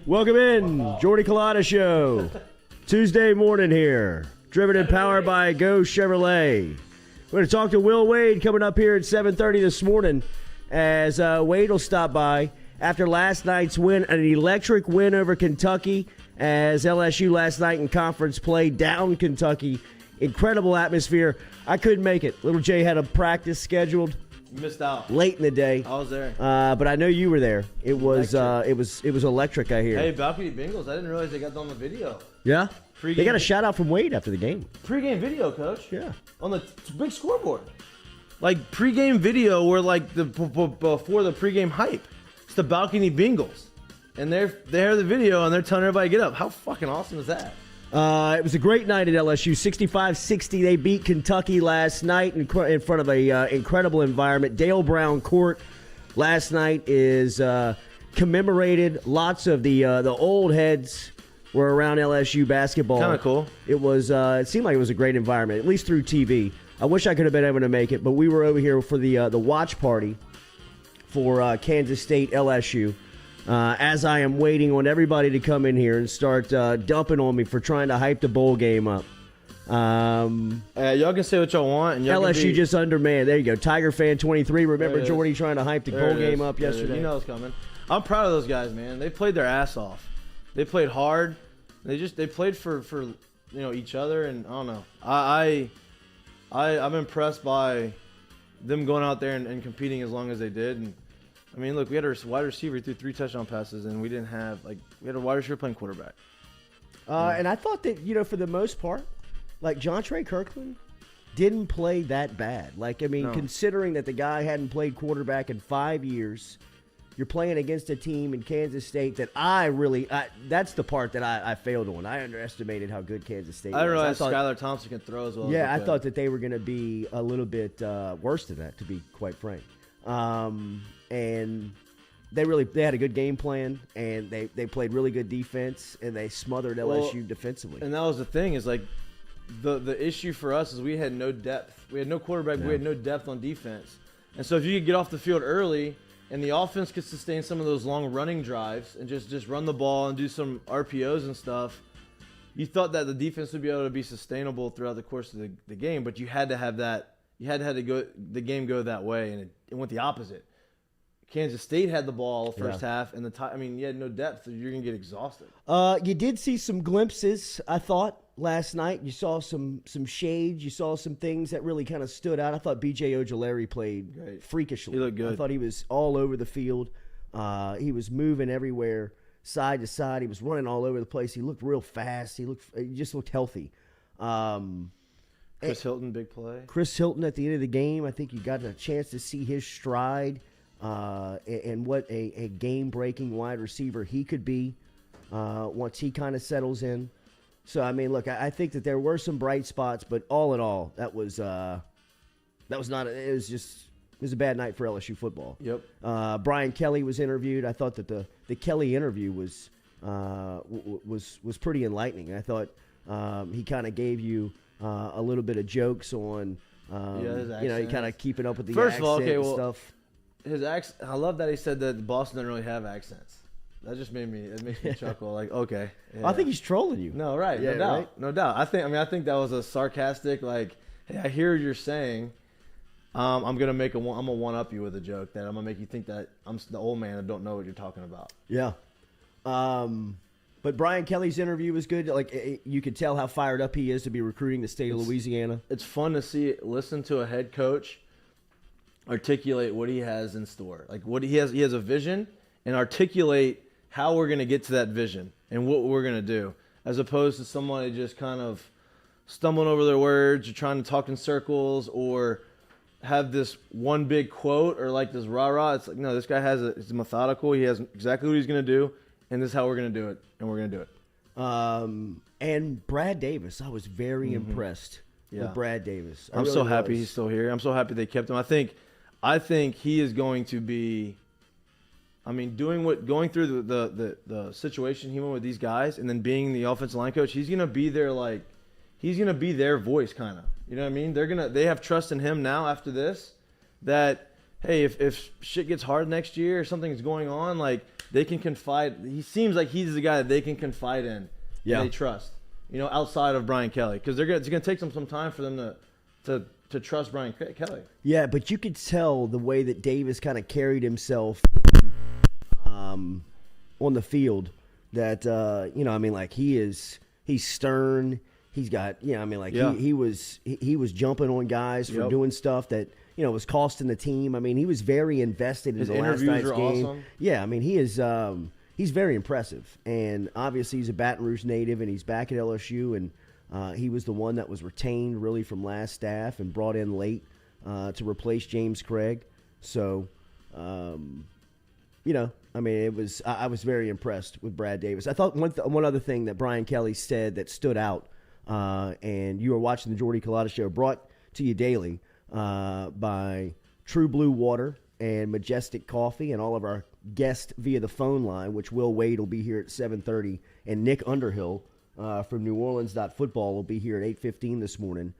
Welcome in, Jordy Culotta Show. Tuesday morning here. Driven and powered by Go Chevrolet. We're going to talk to Will Wade coming up here at 7:30 this morning as Wade will stop by after last night's win, an electric win over Kentucky as LSU last night in conference play down Kentucky. Incredible atmosphere. I couldn't make it. Little Jay had a practice scheduled. You missed out. Late in the day. I was there. But I know you were there. It was electric, I hear. Hey, Balcony Bengals, I didn't realize they got on the video. Yeah? Pre-game They got a shout out from Wade after the game. Pre-game video, Coach. Yeah. On the big scoreboard. Like pre-game video where like before the pre-game hype. It's the Balcony Bengals. And they're the video and they're telling everybody to get up. How fucking awesome is that? It was a great night at LSU. 65-60. They beat Kentucky last night in front of a incredible environment. Dale Brown Court last night is commemorated. Lots of the old heads were around LSU basketball. Kind of cool. It was. It seemed like it was a great environment, at least through TV. I wish I could have been able to make it, but we were over here for the watch party for Kansas State LSU. As I am waiting on everybody to come in here and start dumping on me for trying to hype the bowl game up. Y'all can say what y'all want. And y'all LSU just undermanned. There you go. Tiger fan 23. Remember Jordy trying to hype the there bowl game up yesterday? You know it's coming. I'm proud of those guys, man. They played their ass off. They played hard. They played for each other, and I don't know. I'm impressed by them going out there and competing as long as they did. And I mean, look, we had a wide receiver threw 3 touchdown passes, and we had a wide receiver playing quarterback. And I thought that, for the most part, like Jontre Kirkland didn't play that bad. Like, I mean, considering that the guy hadn't played quarterback in 5 years, you're playing against a team in Kansas State that that's the part that I failed on. I underestimated how good Kansas State was. I didn't realize Skylar Thompson can throw as well. Yeah, I thought that they were going to be a little bit worse than that, to be quite frank. And they had a good game plan, and they played really good defense, and they smothered LSU defensively. And that was the thing is like the issue for us is we had no depth. We had no quarterback. No. We had no depth on defense. And so if you could get off the field early and the offense could sustain some of those long running drives and just run the ball and do some RPOs and stuff, you thought that the defense would be able to be sustainable throughout the course of the game, but you had to have that. You had to go the game go that way, and it went the opposite. Kansas State had the ball first half, and you had no depth. So you're gonna get exhausted. You did see some glimpses, I thought, last night. You saw some shades. You saw some things that really kind of stood out. I thought B.J. Ojulari played freakishly. He looked good. I thought he was all over the field. He was moving everywhere, side to side. He was running all over the place. He looked real fast. He just looked healthy. Chris Hilton, big play. Chris Hilton at the end of the game, I think you got a chance to see his stride. And what a game-breaking wide receiver he could be once he kind of settles in. So, I mean, look, I think that there were some bright spots, but all in all, it was a bad night for LSU football. Yep. Brian Kelly was interviewed. I thought that the Kelly interview was pretty enlightening. I thought he kind of gave you a little bit of jokes on, his accent. kind of keeping up with the First of all, accent and stuff. His accent, I love that he said that Boston doesn't really have accents. That just makes me chuckle. Like, okay. Yeah. I think he's trolling you. No, right. Yeah, no doubt. right? No doubt. I think that was a sarcastic, like, hey, I hear what you're saying. I'm gonna one up you with a joke that I'm gonna make you think that I'm the old man and don't know what you're talking about. Yeah. But Brian Kelly's interview was good. Like, you could tell how fired up he is to be recruiting the state of Louisiana. It's fun to listen to a head coach articulate what he has in store. Like he has a vision and articulate how we're going to get to that vision and what we're going to do, as opposed to somebody just kind of stumbling over their words or trying to talk in circles or have this one big quote or like this rah-rah. It's like, no, this guy it's methodical. He has exactly what he's going to do, and this is how we're going to do it, and we're going to do it. And Brad Davis, I was very impressed with Brad Davis. I'm so happy he's still here. I'm so happy they kept him. I think he is going to be, going through the situation he went with these guys and then being the offensive line coach, he's going to be their voice kind of. You know what I mean? They have trust in him now after this that hey, if shit gets hard next year or something's going on, like they can confide. He seems like he's the guy that they can confide in. Yeah. And they trust. Outside of Brian Kelly, because it's gonna take them some time for them to trust Brian Kelly. Yeah, but you could tell the way that Davis kind of carried himself on the field. That he's stern. He's got he was jumping on guys for doing stuff that was costing the team. I mean, he was very invested in the last night's game. Awesome. Yeah, I mean, he is. He's very impressive, and obviously he's a Baton Rouge native, and he's back at LSU, and he was the one that was retained really from last staff and brought in late to replace James Craig. So, I was very impressed with Brad Davis. I thought one other thing that Brian Kelly said that stood out, and you were watching the Jordy Culotta show, brought to you daily by True Blue Water and Majestic Coffee, and all of our guests via the phone line, which Will Wade will be here at 7:30, and Nick Underhill from New Orleans.football will be here at 8:15 this morning,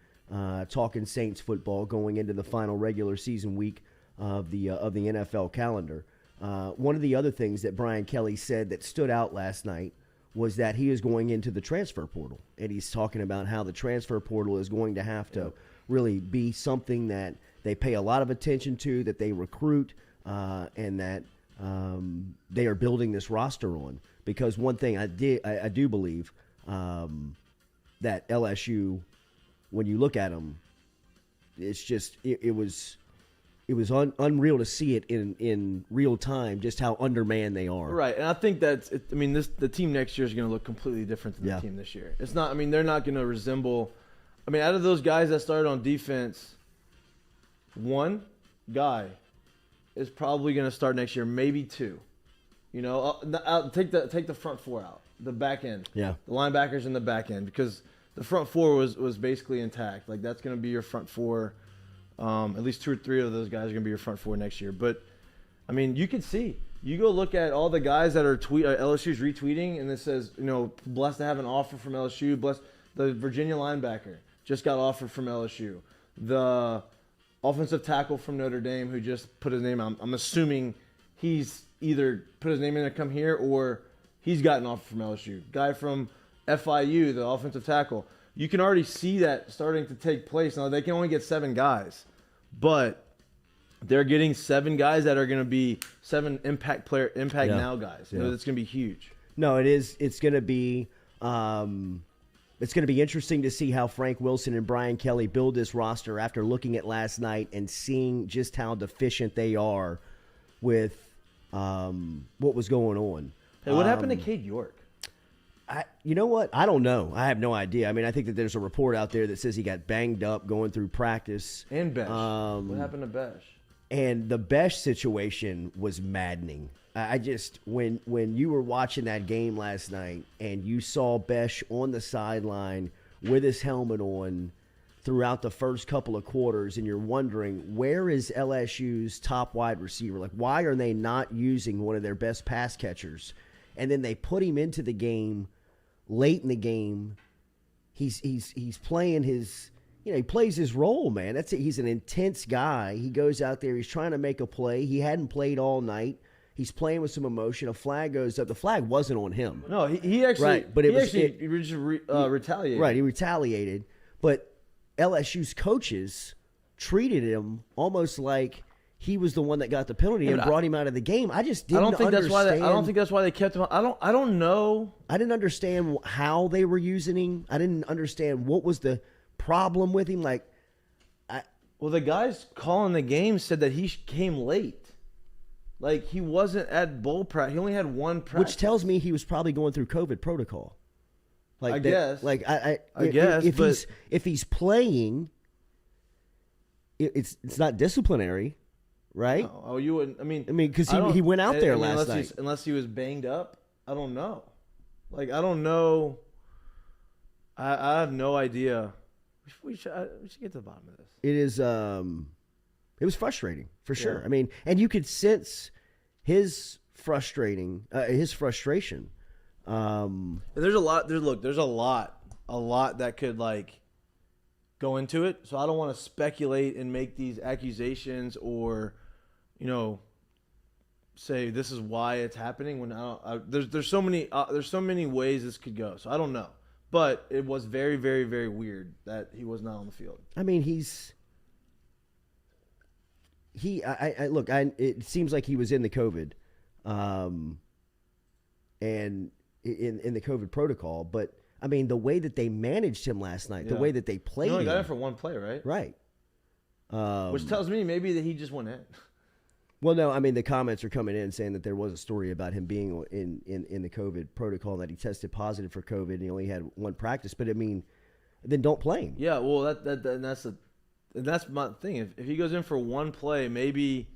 talking Saints football going into the final regular season week of the NFL calendar. One of the other things that Brian Kelly said that stood out last night was that he is going into the transfer portal, and he's talking about how the transfer portal is going to have to really be something that they pay a lot of attention to, that they recruit, and that they are building this roster on. Because one thing I do believe that LSU, when you look at them, it's just it was unreal to see it in real time, just how undermanned they are. Right, and I think the team next year is going to look completely different than the team this year. It's not. I mean, they're not going to resemble. I mean, out of those guys that started on defense, one guy is probably going to start next year, maybe two. Take the front four out, the back end, the linebackers in the back end, because the front four was basically intact. Like, that's going to be your front four. At least 2 or 3 of those guys are going to be your front four next year. But, I mean, you can see. You go look at all the guys that are LSU's retweeting, and it says, blessed to have an offer from LSU. Blessed. The Virginia linebacker just got offered from LSU. The offensive tackle from Notre Dame who just put his name on. I'm assuming he's either put his name in to come here or he's gotten offer from LSU. Guy from FIU, the offensive tackle. You can already see that starting to take place. Now, they can only get 7 guys, but they're getting 7 guys that are going to be 7 impact now guys. It's going to be huge. No, it is. It's going to be interesting to see how Frank Wilson and Brian Kelly build this roster after looking at last night and seeing just how deficient they are with what was going on. Hey, what happened to Cade York? You know what? I don't know. I have no idea. I mean, I think that there's a report out there that says he got banged up going through practice. And Besh. What happened to Besh? And the Besh situation was maddening. I just, when you were watching that game last night and you saw Besh on the sideline with his helmet on throughout the first couple of quarters, and you're wondering, where is LSU's top wide receiver? Like, why are they not using one of their best pass catchers? And then they put him into the game late in the game. He's playing his, he plays his role, man. That's it. He's an intense guy. He goes out there. He's trying to make a play. He hadn't played all night. He's playing with some emotion. A flag goes up. The flag wasn't on him. No, he actually, right, but retaliated. Right, he retaliated. But LSU's coaches treated him almost like he was the one that got the penalty and brought him out of the game. I just didn't understand. I don't think that's why they kept him. I don't know. I didn't understand how they were using him. I didn't understand what was the problem with him. Well, the guys calling the game said that he came late. Like, he wasn't at bowl practice. He only had one practice. Which tells me he was probably going through COVID protocol. I guess. If he's playing, it's not disciplinary. Right? No. Oh, you wouldn't. I mean, because he went out there last night. Unless he was banged up, I don't know. I don't know. I have no idea. We should get to the bottom of this. It is. It was frustrating for sure. Yeah. I mean, and you could sense his frustration. There's a lot. There's a lot that could go into it. So I don't want to speculate and make these accusations or say this is why it's happening. When there's so many ways this could go. So I don't know, but it was very, very, very weird that he was not on the field. I mean, it seems like he was in the COVID, and in the COVID protocol. But I mean, the way that they managed him last night, the way that they played, he only got in for one play, right? Right. Which tells me maybe that he just went in. Well, no, I mean, the comments are coming in saying that there was a story about him being in the COVID protocol, that he tested positive for COVID and he only had one practice. But I mean, then don't play him. Yeah, well, that's my thing. If he goes in for one play, maybe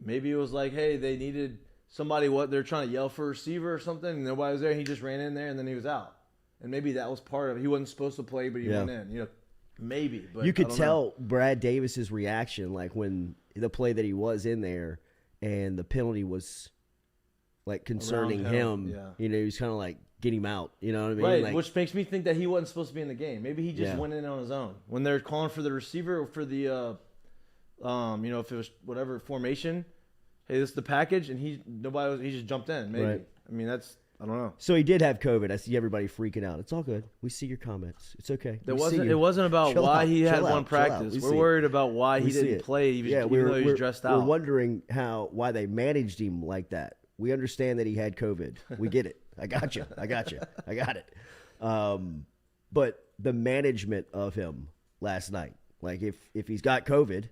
it was like, hey, they needed somebody. They're trying to yell for a receiver or something, and nobody was there. And he just ran in there, and then he was out. And maybe that was part of it. He wasn't supposed to play, but he went in. Maybe. But you could tell Brad Davis's reaction, like when the play that he was in there, and the penalty was like concerning him. Yeah. He was kind of like, get him out. You know what I mean? Right. Like, which makes me think that he wasn't supposed to be in the game. Maybe he just went in on his own when they're calling for the receiver or for the, if it was whatever formation. Hey, this is the package, and he just jumped in. Maybe. Right. I mean, I don't know. So he did have COVID. I see everybody freaking out. It's all good. We see your comments. It's okay. It wasn't about why he had one practice. We're worried about why he didn't play, even though he was dressed out. We're wondering why they managed him like that. We understand that he had COVID. We get it. I got you. I got it. But the management of him last night, like if he's got COVID,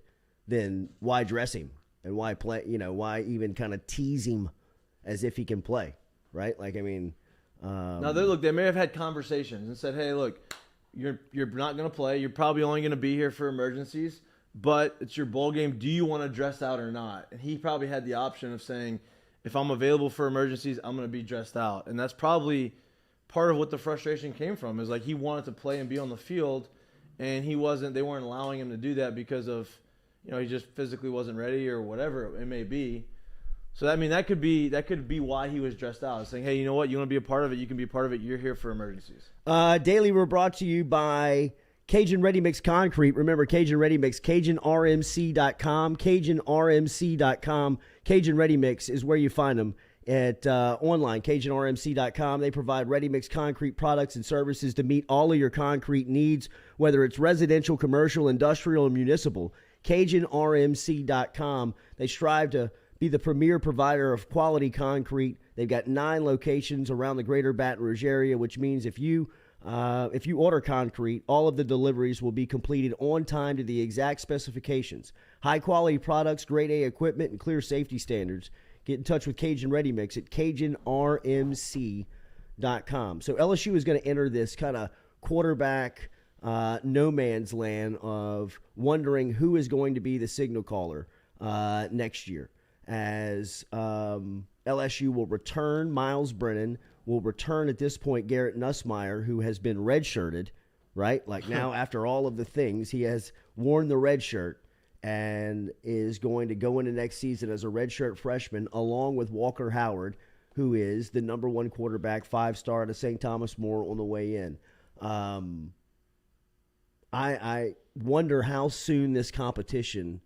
then why dress him and why play? Why even kind of tease him as if he can play? Right? Like, I mean, now they may have had conversations and said, hey, look, you're not going to play. You're probably only going to be here for emergencies, but it's your bowl game. Do you want to dress out or not? And he probably had the option of saying, if I'm available for emergencies, I'm going to be dressed out. And that's probably part of what the frustration came from, is like he wanted to play and be on the field, and they weren't allowing him to do that because of, he just physically wasn't ready or whatever it may be. So, I mean, that could be why he was dressed out. Saying, hey, you know what? You want to be a part of it? You can be a part of it. You're here for emergencies. Daily, we're brought to you by Kayshon Ready Mix Concrete. Remember, Kayshon Ready Mix, CajunRMC.com, CajunRMC.com. Kayshon Ready Mix is where you find them at online, CajunRMC.com. They provide ready mix concrete products and services to meet all of your concrete needs, whether it's residential, commercial, industrial, or municipal. CajunRMC.com. They strive to be the premier provider of quality concrete. They've got 9 locations around the greater Baton Rouge area, which means if you order concrete, all of the deliveries will be completed on time to the exact specifications. High-quality products, grade A equipment, and clear safety standards. Get in touch with Kayshon Ready Mix at CajunRMC.com. So LSU is going to enter this kind of quarterback no man's land of wondering who is going to be the signal caller next year. As LSU will return Miles Brennan, will return at this point Garrett Nussmeier, who has been redshirted, right? Like now after all of the things, he has worn the red shirt and is going to go into next season as a redshirt freshman along with Walker Howard, who is the number 1 quarterback, 5-star out of St. Thomas More on the way in. I wonder how soon this competition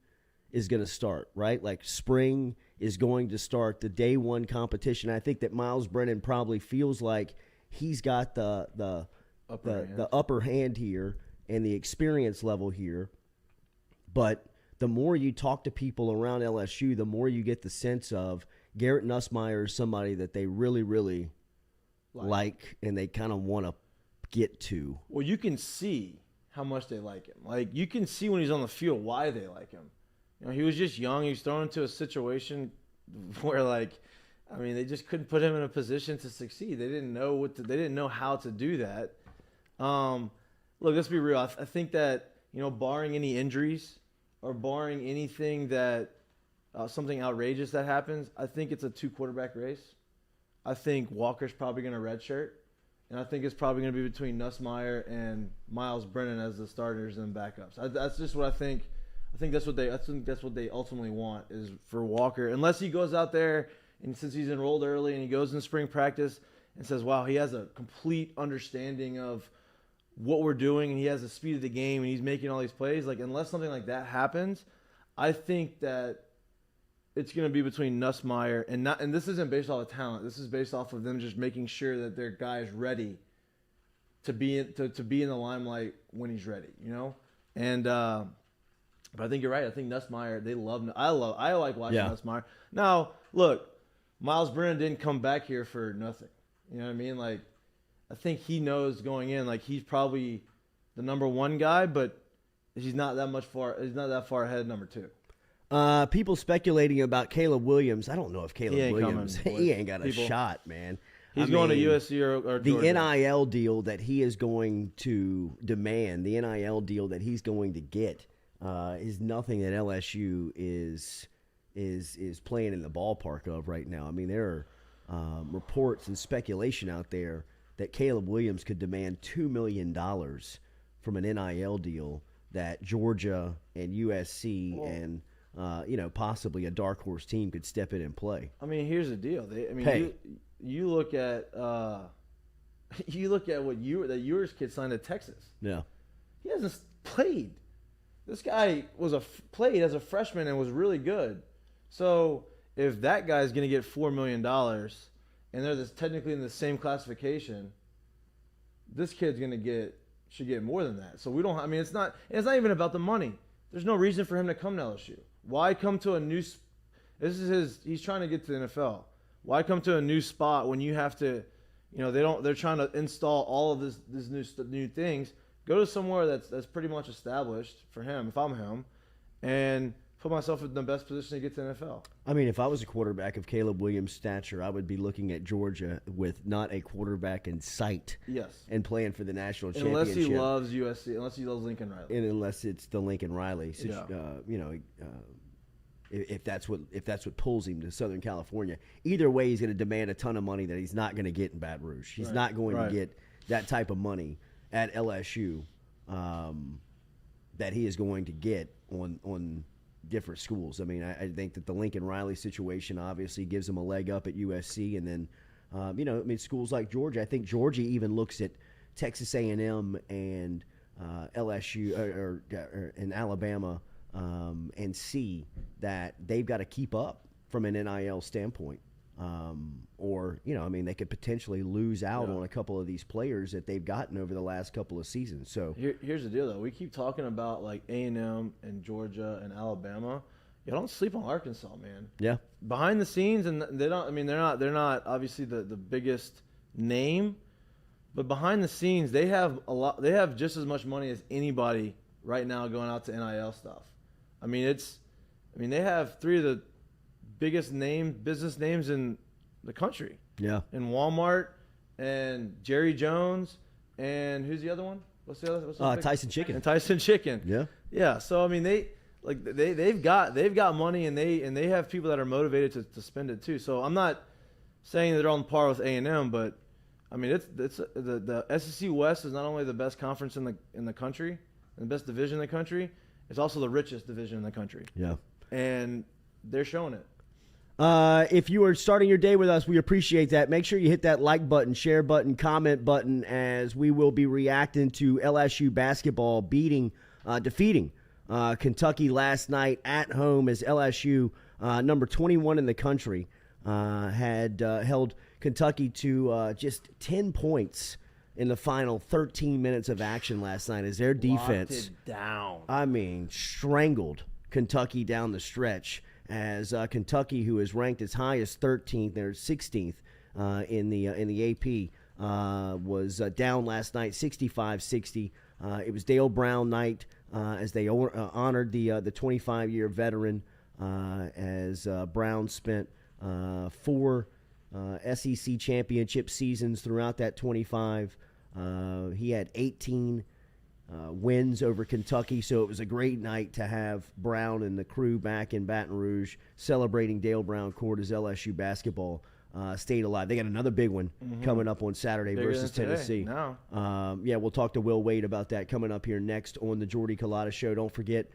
is going to start, right? Like spring is going to start, the day 1 competition. I think that Miles Brennan probably feels like he's got the upper hand here and the experience level here. But the more you talk to people around LSU, the more you get the sense of Garrett Nussmeier is somebody that they really, really like and they kind of want to get to. Well, you can see how much they like him. Like, you can see when he's on the field why they like him. He was just young. He was thrown into a situation where, they just couldn't put him in a position to succeed. They didn't know they didn't know how to do that. Look, let's be real. I think that, barring any injuries or barring anything that something outrageous that happens, I think it's a 2-quarterback race. I think Walker's probably going to redshirt, and I think it's probably going to be between Nussmeier and Miles Brennan as the starters and backups. That's just what I think. I think that's what they ultimately want is for Walker, unless he goes out there and since he's enrolled early and he goes in spring practice and says, wow, he has a complete understanding of what we're doing and he has the speed of the game and he's making all these plays. Like, unless something like that happens, I think that it's going to be between Nussmeier and this isn't based off of talent. This is based off of them just making sure that their guy is ready to be in the limelight when he's ready, you know? And but I think you're right. I think Nussmeier, I like watching Nussmeier. Now, look, Miles Brennan didn't come back here for nothing. You know what I mean? Like, I think he knows going in, like, he's probably the number one guy, but he's not that far ahead of number two. People speculating about Caleb Williams. I don't know if Caleb Williams, he ain't got a shot, man. He's going to USC or the Georgia. NIL deal that he is going to demand, the NIL deal that he's going to get, is nothing that LSU is playing in the ballpark of right now. I mean, there are reports and speculation out there that Caleb Williams could demand $2 million from an NIL deal that Georgia and USC and possibly a dark horse team could step in and play. I mean, here's the deal. You look at what that Ewers kid signed at Texas. Yeah, he hasn't played. This guy played as a freshman and was really good. So if that guy's going to get $4 million and they're technically in the same classification, this kid's should get more than that. So we don't. I mean, it's not even about the money. There's no reason for him to come to LSU. Why come to a new? He's trying to get to the NFL. Why come to a new spot when you have to? They're trying to install all of this new things. Go to somewhere that's pretty much established for him. If I'm him, and put myself in the best position to get to the NFL. I mean, if I was a quarterback of Caleb Williams' stature, I would be looking at Georgia with not a quarterback in sight. Yes. And playing for the national championship. Unless he loves USC, unless he loves Lincoln Riley. And unless it's the Lincoln Riley, if that's what pulls him to Southern California. Either way, he's going to demand a ton of money that he's not going to get in Baton Rouge. He's not going to get that type of money at LSU that he is going to get on different schools. I mean, I think that the Lincoln Riley situation obviously gives him a leg up at USC, and then schools like Georgia. I think Georgia even looks at Texas A&M and LSU or in Alabama and see that they've got to keep up from an NIL standpoint, they could potentially lose out on a couple of these players that they've gotten over the last couple of seasons. So here's the deal, though. We keep talking about like A&M and Georgia and Alabama. You don't sleep on Arkansas, man. Yeah. Behind the scenes, and they don't. I mean, they're not obviously the biggest name, but behind the scenes, they have a lot. They have just as much money as anybody right now going out to NIL stuff. I mean, they have three of the biggest business names in the country. Yeah. And Walmart and Jerry Jones and who's the other one? What's the other? Tyson Chicken. And Tyson Chicken. Yeah. Yeah. So I mean, they've got money and they have people that are motivated to spend it too. So I'm not saying they're on par with A&M, but I mean it's the SEC West is not only the best conference in the country and the best division in the country, it's also the richest division in the country. Yeah. And they're showing it. If you are starting your day with us, we appreciate that. Make sure you hit that like button, share button, comment button, as we will be reacting to LSU basketball defeating Kentucky last night at home, as LSU, number 21 in the country, had held Kentucky to just 10 points in the final 13 minutes of action last night, as their defense locked it down. I mean, strangled Kentucky down the stretch, as Kentucky, who is ranked as high as 13th, they're 16th in the AP, was down last night 65-60. It was Dale Brown night as they honored the 25-year veteran, as Brown spent 4 SEC championship seasons throughout that 25. He had 18 wins over Kentucky, so it was a great night to have Brown and the crew back in Baton Rouge celebrating Dale Brown Court as LSU basketball stayed alive. They got another big one coming up on Saturday versus Tennessee. We'll talk to Will Wade about that coming up here next on the Jordy Culotta Show. Don't forget,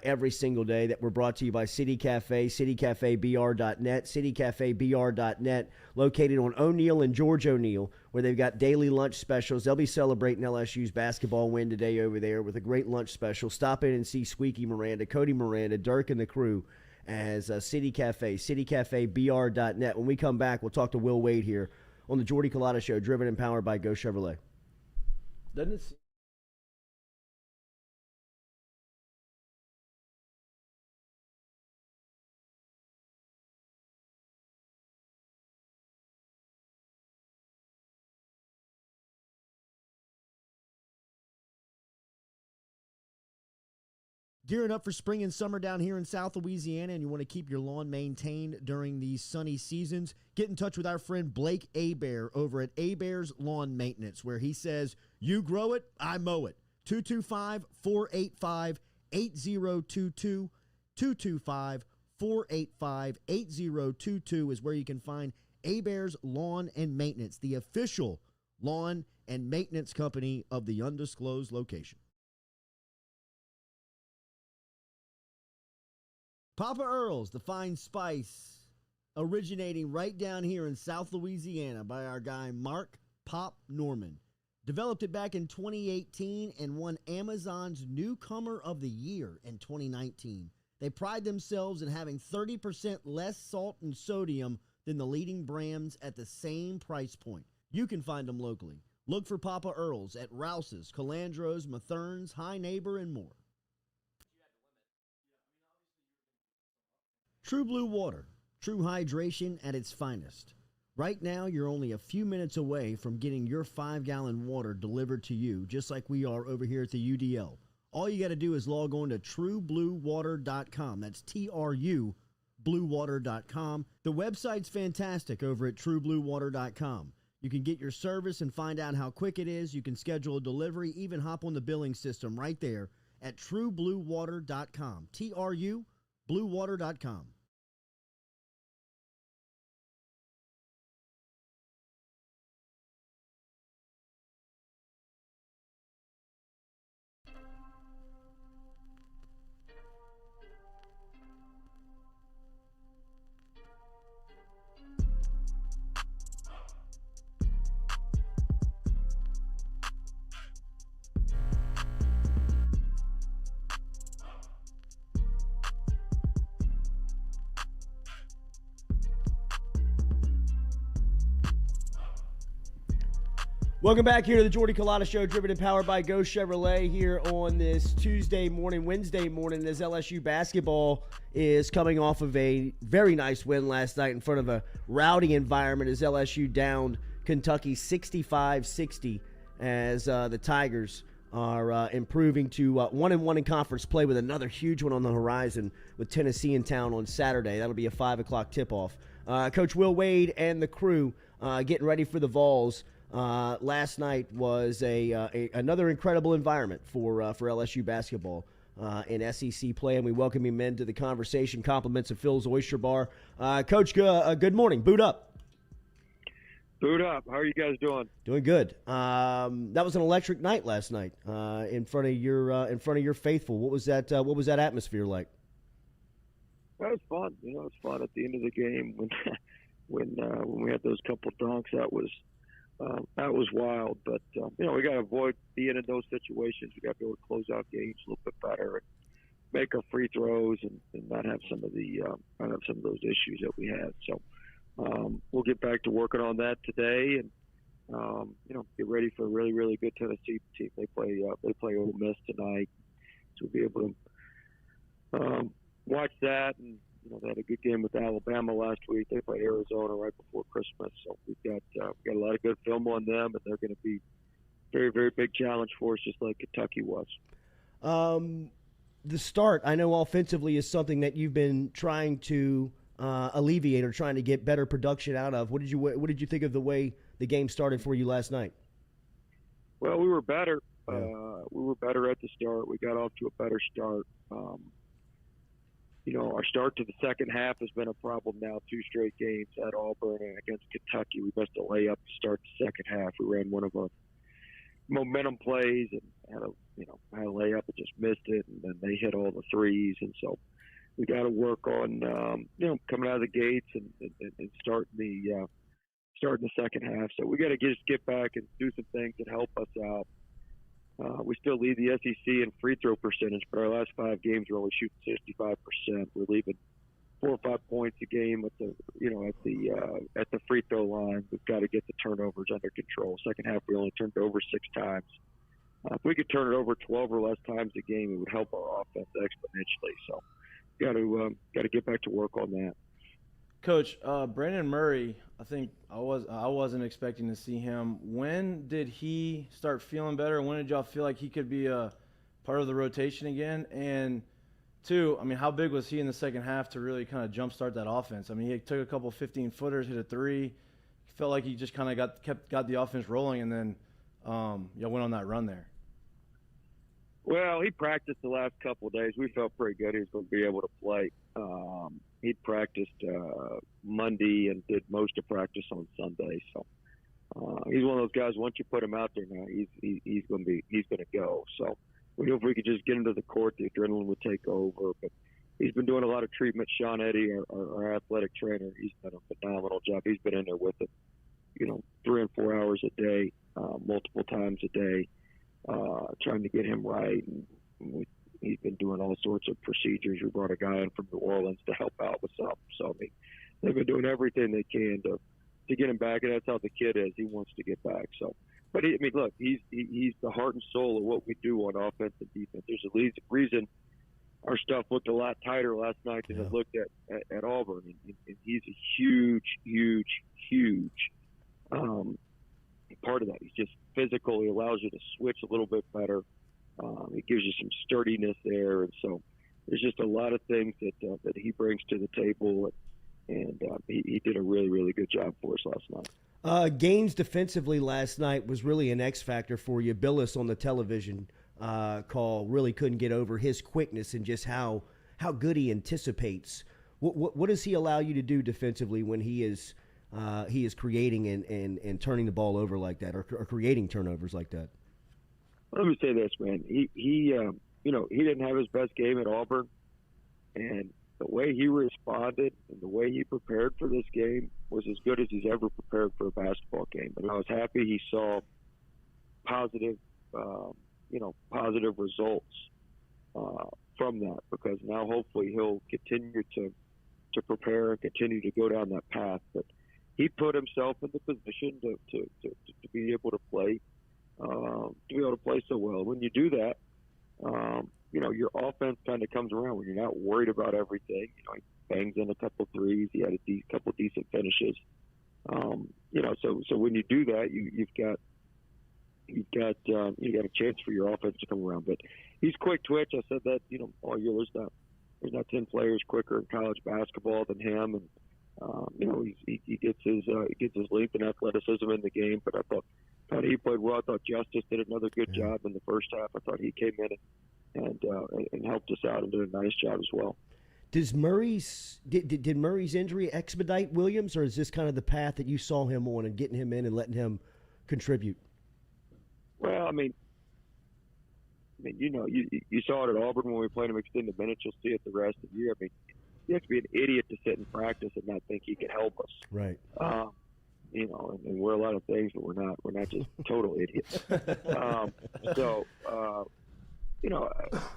every single day that we're brought to you by City Cafe, citycafebr.net, citycafebr.net, located on O'Neill and George O'Neill, where they've got daily lunch specials. They'll be celebrating LSU's basketball win today over there with a great lunch special. Stop in and see Squeaky Miranda, Cody Miranda, Dirk and the crew as City Cafe, citycafebr.net. When we come back, we'll talk to Will Wade here on the Jordy Culotta Show, driven and powered by Go Chevrolet. Doesn't it seem Gearing up for spring and summer down here in South Louisiana, and you want to keep your lawn maintained during these sunny seasons? Get in touch with our friend Blake Abear over at Abear's Lawn Maintenance, where he says, you grow it, I mow it. 225-485-8022. 225-485-8022 is where you can find Abear's Lawn and Maintenance, the official lawn and maintenance company of the undisclosed location. Papa Earl's, the fine spice, originating right down here in South Louisiana by our guy Mark Pop Norman. Developed it back in 2018 and won Amazon's Newcomer of the Year in 2019. They pride themselves in having 30% less salt and sodium than the leading brands at the same price point. You can find them locally. Look for Papa Earl's at Rouse's, Calandro's, Mathern's, High Neighbor, and more. True Blue Water, true hydration at its finest. Right now, you're only a few minutes away from getting your 5-gallon water delivered to you, just like we are over here at the UDL. All you got to do is log on to truebluewater.com. That's TRU, bluewater.com. The website's fantastic over at truebluewater.com. You can get your service and find out how quick it is. You can schedule a delivery, even hop on the billing system right there at truebluewater.com. TRU, bluewater.com. Welcome back here to the Jordy Culotta Show, driven and powered by Go Chevrolet here on this Wednesday morning, as LSU basketball is coming off of a very nice win last night in front of a rowdy environment as LSU downed Kentucky 65-60 as the Tigers are improving to 1-1 in conference play with another huge one on the horizon with Tennessee in town on Saturday. That'll be a 5 o'clock tip-off. Coach Will Wade and the crew getting ready for the Vols. Last night was another incredible environment for LSU basketball in SEC play, and we welcome you men to the conversation. Compliments of Phil's Oyster Bar. Coach, good morning. Boot up. Boot up. How are you guys doing? Doing good. That was an electric night last night in front of your faithful. What was that atmosphere like? Well, it was fun. It was fun at the end of the game when we had those couple dunks. That was wild, but we got to avoid being in those situations. We got to be able to close out games a little bit better and make our free throws and not have some of those issues that we had. So we'll get back to working on that today, and get ready for a really, really good Tennessee team. They play Ole Miss tonight, so we'll be able to watch that. And they had a good game with Alabama last week. They played Arizona right before Christmas, so we've got a lot of good film on them, and they're going to be a very, very big challenge for us, just like Kentucky was. The start, I know offensively, is something that you've been trying to alleviate or trying to get better production out of. What did you think of the way the game started for you last night? Well, we were better. Yeah. We were better at the start. We got off to a better start. Our start to the second half has been a problem now. 2 straight games at Auburn and against Kentucky. We missed a layup to start the second half. We ran one of our momentum plays and had a layup and just missed it, and then they hit all the threes. And so we got to work on coming out of the gates and starting the second half. So we got to just get back and do some things that help us out. We still lead the SEC in free throw percentage, but our last 5 games we're only shooting 65%. We're leaving 4 or 5 points a game at the free throw line. We've got to get the turnovers under control. Second half, we only turned it over 6 times. If we could turn it over 12 or less times a game, it would help our offense exponentially. So, got to get back to work on that. Coach, Brandon Murray, I think I wasn't expecting to see him. When did he start feeling better? When did y'all feel like he could be a part of the rotation again? And 2, I mean, how big was he in the second half to really kind of jumpstart that offense? I mean, he took a couple 15-footers, hit a 3. Felt like he just kind of got the offense rolling, and then y'all went on that run there. Well, he practiced the last couple of days. We felt pretty good he was going to be able to play. He practiced Monday and did most of practice on Sunday. So he's one of those guys. Once you put him out there now, he's going to go. So we hope we could just get him to the court. The adrenaline would take over. But he's been doing a lot of treatment. Sean Eddy, our athletic trainer, he's done a phenomenal job. He's been in there with it, 3 and 4 hours a day, multiple times a day, trying to get him right. And he's been doing all sorts of procedures. We brought a guy in from New Orleans to help out with something. So, I mean, they've been doing everything they can to get him back, and that's how the kid is. He wants to get back. So, but look, he's the heart and soul of what we do on offense and defense. There's a reason our stuff looked a lot tighter last night than it looked at Auburn, and he's a huge part of that. He's just physical. He allows you to switch a little bit better. It gives you some sturdiness there, and so there's just a lot of things that he brings to the table, and he did a really, really good job for us last night. Gaines defensively last night was really an X factor for you. Billis on the television call really couldn't get over his quickness and just how good he anticipates. What does he allow you to do defensively when he is creating and turning the ball over like that, or creating turnovers like that? Let me say this, man. He didn't have his best game at Auburn, and the way he responded and the way he prepared for this game was as good as he's ever prepared for a basketball game. And I was happy he saw positive results from that, because now hopefully he'll continue to prepare and continue to go down that path. But he put himself in the position to be able to play. So well. When you do that, your offense kind of comes around when you're not worried about everything. He bangs in a couple threes. He had a couple decent finishes. So when you do that, you've got a chance for your offense to come around. But he's quick twitch. I said that all year. There's not 10 players quicker in college basketball than him, and he gets his length and athleticism in the game. But I thought he played well. I thought Justice did another good job in the first half. I thought he came in and helped us out and did a nice job as well. Did Murray's injury expedite Williams, or is this kind of the path that you saw him on and getting him in and letting him contribute? Well, I mean, you saw it at Auburn when we played him extended minutes. You'll see it the rest of the year. I mean, you have to be an idiot to sit in practice and not think he could help us. Right. And we're a lot of things, but we're not just total idiots.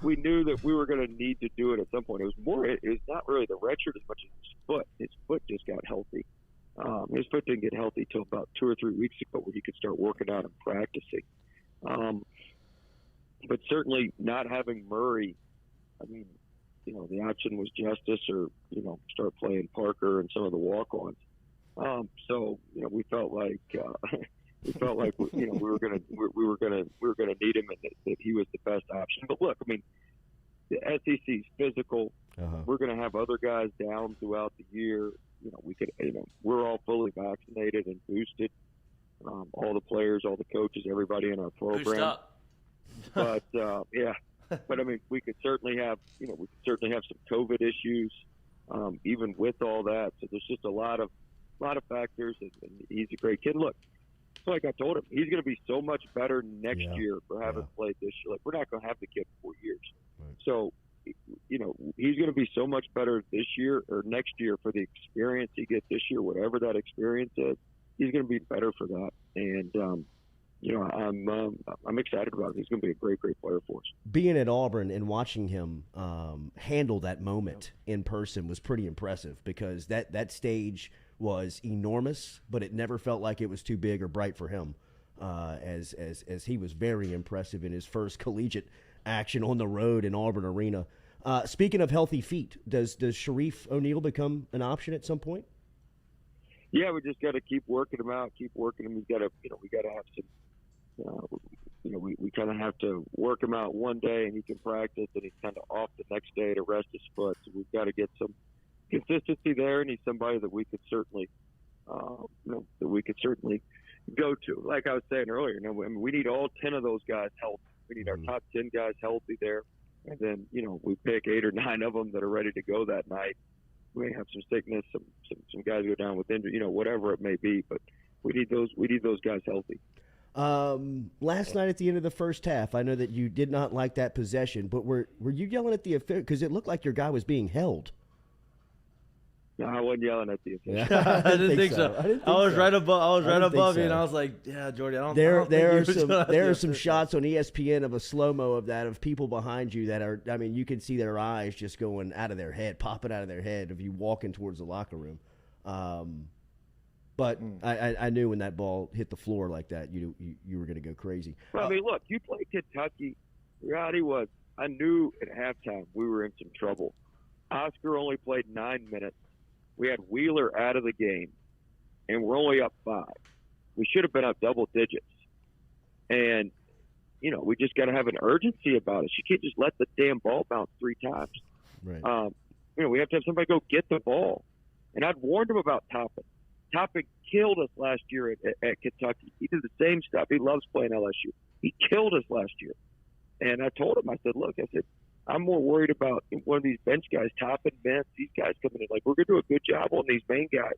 We knew that we were going to need to do it at some point. It was not really the red shirt as much as his foot. His foot just got healthy. His foot didn't get healthy till about 2 or 3 weeks ago, when he could start working out and practicing. But certainly not having Murray, I mean, the option was Justice or, start playing Parker and some of the walk-ons. So we felt like we were gonna need him, and that he was the best option. But look, I mean, the SEC's physical. We're gonna have other guys down throughout the year. We're all fully vaccinated and boosted. All the players, all the coaches, everybody in our program. Boost up. But but I mean, we could certainly have some COVID issues, even with all that. So there's just a lot of factors, and he's a great kid. Look, like I told him, he's going to be so much better next year for having played this year. Like, we're not going to have the kid for 4 years. Right. So, he's going to be so much better this year or next year for the experience he gets this year, whatever that experience is. He's going to be better for that. And, I'm excited about it. He's going to be a great player for us. Being at Auburn and watching him handle that moment in person was pretty impressive, because that stage was enormous, but it never felt like it was too big or bright for him. As he was very impressive in his first collegiate action on the road in Auburn Arena. Speaking of healthy feet, does Sharif O'Neal become an option at some point? Yeah, we just got to keep working him out, keep working him. We got to have some, we kind of have to work him out one day and he can practice, and he's kind of off the next day to rest his foot. So we've got to get some consistency there, and he's somebody that we could certainly, go to. Like I was saying earlier, we need all 10 of those guys healthy. We need our top 10 guys healthy there. And then, we pick 8 or 9 of them that are ready to go that night. We may have some sickness, some guys go down with injury, whatever it may be, but we need those guys healthy. Last night at the end of the first half, I know that you did not like that possession, but were you yelling at the official? Because it looked like your guy was being held. No, I wasn't yelling at the official. Yeah, I didn't think so. I was right above you, and I was like, "Yeah, Jordy, I don't." There are some shots on ESPN of a slow-mo of people behind you that are. I mean, you can see their eyes just going out of their head, popping out of their head of you walking towards the locker room. But I knew when that ball hit the floor like that, you were going to go crazy. Well, I mean, look, you played Kentucky. The reality was, I knew at halftime we were in some trouble. Oscar only played 9 minutes. We had Wheeler out of the game, and we're only up 5. We should have been up double digits. And, we just got to have an urgency about it. You can't just let the damn ball bounce 3 times. Right. We have to have somebody go get the ball. And I'd warned him about Toppin. Toppin killed us last year at Kentucky. He did the same stuff. He loves playing LSU. He killed us last year. And I told him, I said, I'm more worried about one of these bench guys, Toppin, Vince, these guys coming in. Like, we're going to do a good job on these main guys.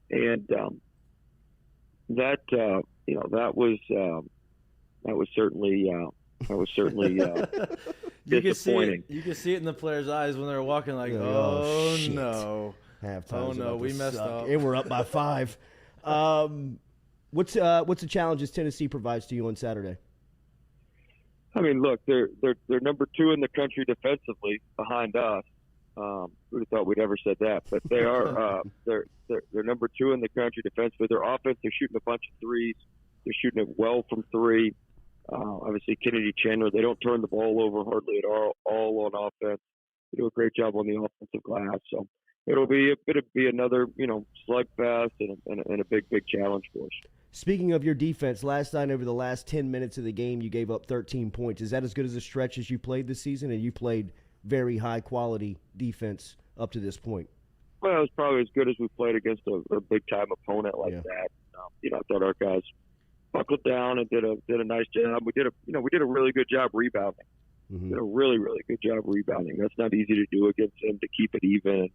And that was certainly disappointing. You can see it in the players' eyes when they're walking like, oh no. Halftime's we messed up. And we're up by 5. What's the challenges Tennessee provides to you on Saturday? I mean, look, they're number 2 in the country defensively behind us. Who'd have thought we'd ever said that? But they are they're number 2 in the country defensively. Their offense, they're shooting a bunch of threes. They're shooting it well from 3. Obviously, Kennedy Chandler, they don't turn the ball over hardly at all on offense. They do a great job on the offensive glass. So it'll be another slugfest and a big challenge for us. Speaking of your defense, last night over the last 10 minutes of the game, you gave up 13 points. Is that as good as a stretch as you played this season? And you played very high-quality defense up to this point. Well, it was probably as good as we played against a big-time opponent like that. I thought our guys buckled down and did a nice job. We did a really good job rebounding. Mm-hmm. Did a really, really good job rebounding. That's not easy to do against him, to keep it even.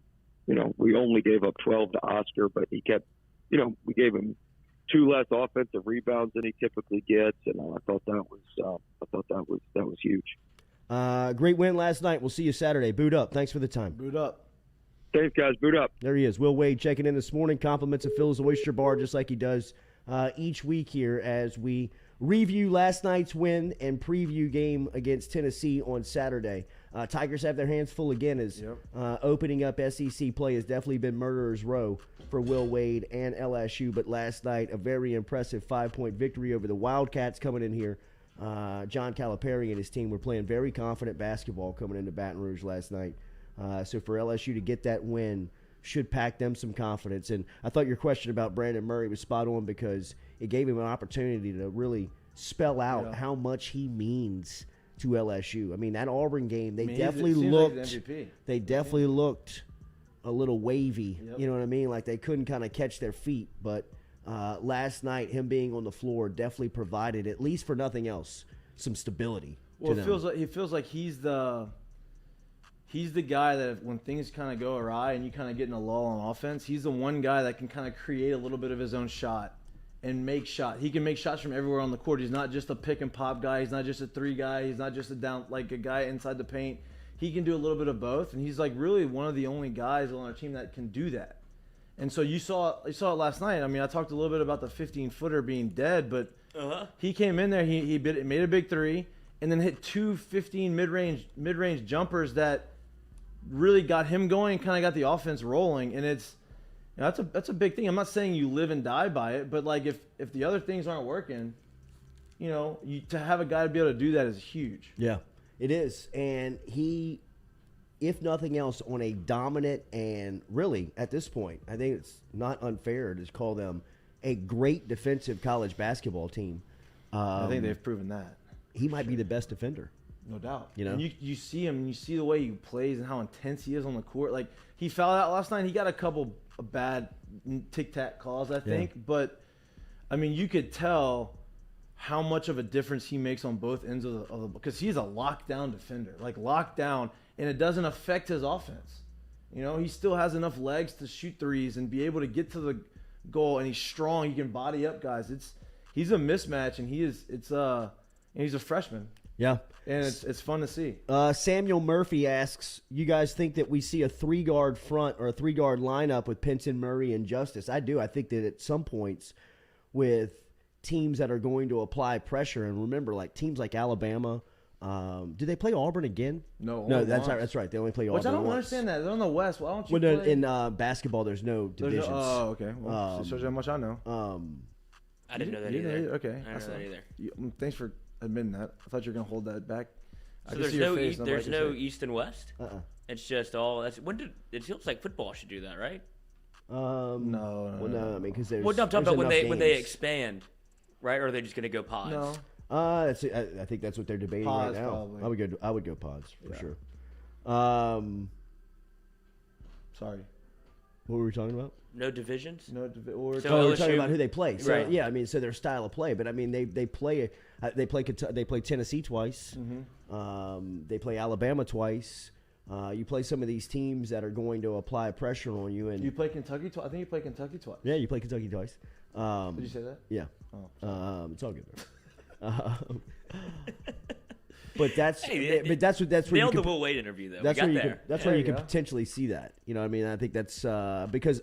We only gave up 12 to Oscar, but he kept, we gave him 2 less offensive rebounds than he typically gets, and I thought that was huge. Great win last night. We'll see you Saturday. Boot up. Thanks for the time. Boot up. Thanks, guys. Boot up. There he is. Will Wade checking in this morning. Compliments of Phil's Oyster Bar, just like he does each week here as we review last night's win and preview game against Tennessee on Saturday. Tigers have their hands full again as opening up SEC play has definitely been murderer's row for Will Wade and LSU. But last night, a very impressive 5-point victory over the Wildcats coming in here. John Calipari and his team were playing very confident basketball coming into Baton Rouge last night. So for LSU to get that win should pack them some confidence. And I thought your question about Brandon Murray was spot on because it gave him an opportunity to really spell out how much he means to LSU. I mean, that Auburn game, they definitely looked a little wavy. You know what I mean? Like they couldn't kind of catch their feet. But last night, him being on the floor definitely provided, at least for nothing else, some stability. Well, it feels like he's the guy that when things kind of go awry and you kind of get in a lull on offense, he's the one guy that can kind of create a little bit of his own shot and make shots. He can make shots from everywhere on the court. He's not just a pick and pop guy. He's not just a 3 guy. He's not just a guy inside the paint. He can do a little bit of both, and he's like really one of the only guys on our team that can do that. And so you saw it last night. I mean, I talked a little bit about the 15-footer being dead, but he came in there. He made a big three, and then hit 2 15 mid-range jumpers that really got him going and kind of got the offense rolling. And it's that's a big thing. I'm not saying you live and die by it, but like if the other things aren't working, to have a guy to be able to do that is huge. Yeah, it is. And he, if nothing else, on a dominant and really, at this point, I think it's not unfair to call them a great defensive college basketball team. I think they've proven that. He might be the best defender. No doubt. And you see him, and you see the way he plays and how intense he is on the court. Like, he fouled out last night. He got a couple of bad tic-tac calls, I think. Yeah. But, I mean, you could tell how much of a difference he makes on both ends of the because he's a lockdown defender. Like, lockdown, and it doesn't affect his offense. He still has enough legs to shoot threes and be able to get to the goal, and he's strong. He can body up guys. He's a mismatch, and he's a freshman. Yeah. And it's fun to see. Samuel Murphy asks, you guys think that we see a 3-guard front or a 3-guard lineup with Pinson, Murray, and Justice? I do. I think that at some points with teams that are going to apply pressure, and remember, like teams like Alabama, do they play Auburn again? No, that's right. They only play Auburn. Which I don't once. understand that. They're on the West. Why don't you play? In basketball, there's no divisions. Okay. Well, shows you how much I know. I didn't know that either. Okay. I didn't know that either. Thanks for admitting that. I thought you were going to hold that back. So there's no East and West? It's just all – it feels like football should do that, right? No. Well, no, I mean, because there's – well, no, I'm talking about when they expand, right? Or are they just going to go pods? No. I think that's what they're debating pods, right now. Probably. I would go pods for sure. Sorry. What were we talking about? No divisions? Or we're talking about who they play. So, right. Yeah, I mean, so their style of play. But, I mean, they play Tennessee twice. Mm-hmm. They play Alabama twice. You play some of these teams that are going to apply pressure on you. And you play Kentucky twice? I think you play Kentucky twice. Yeah, you play Kentucky twice. Did you say that? Yeah. Oh, it's all good. But that's where you nailed the Will Wade interview though. That's where you can potentially see that. You know what I mean? I think that's because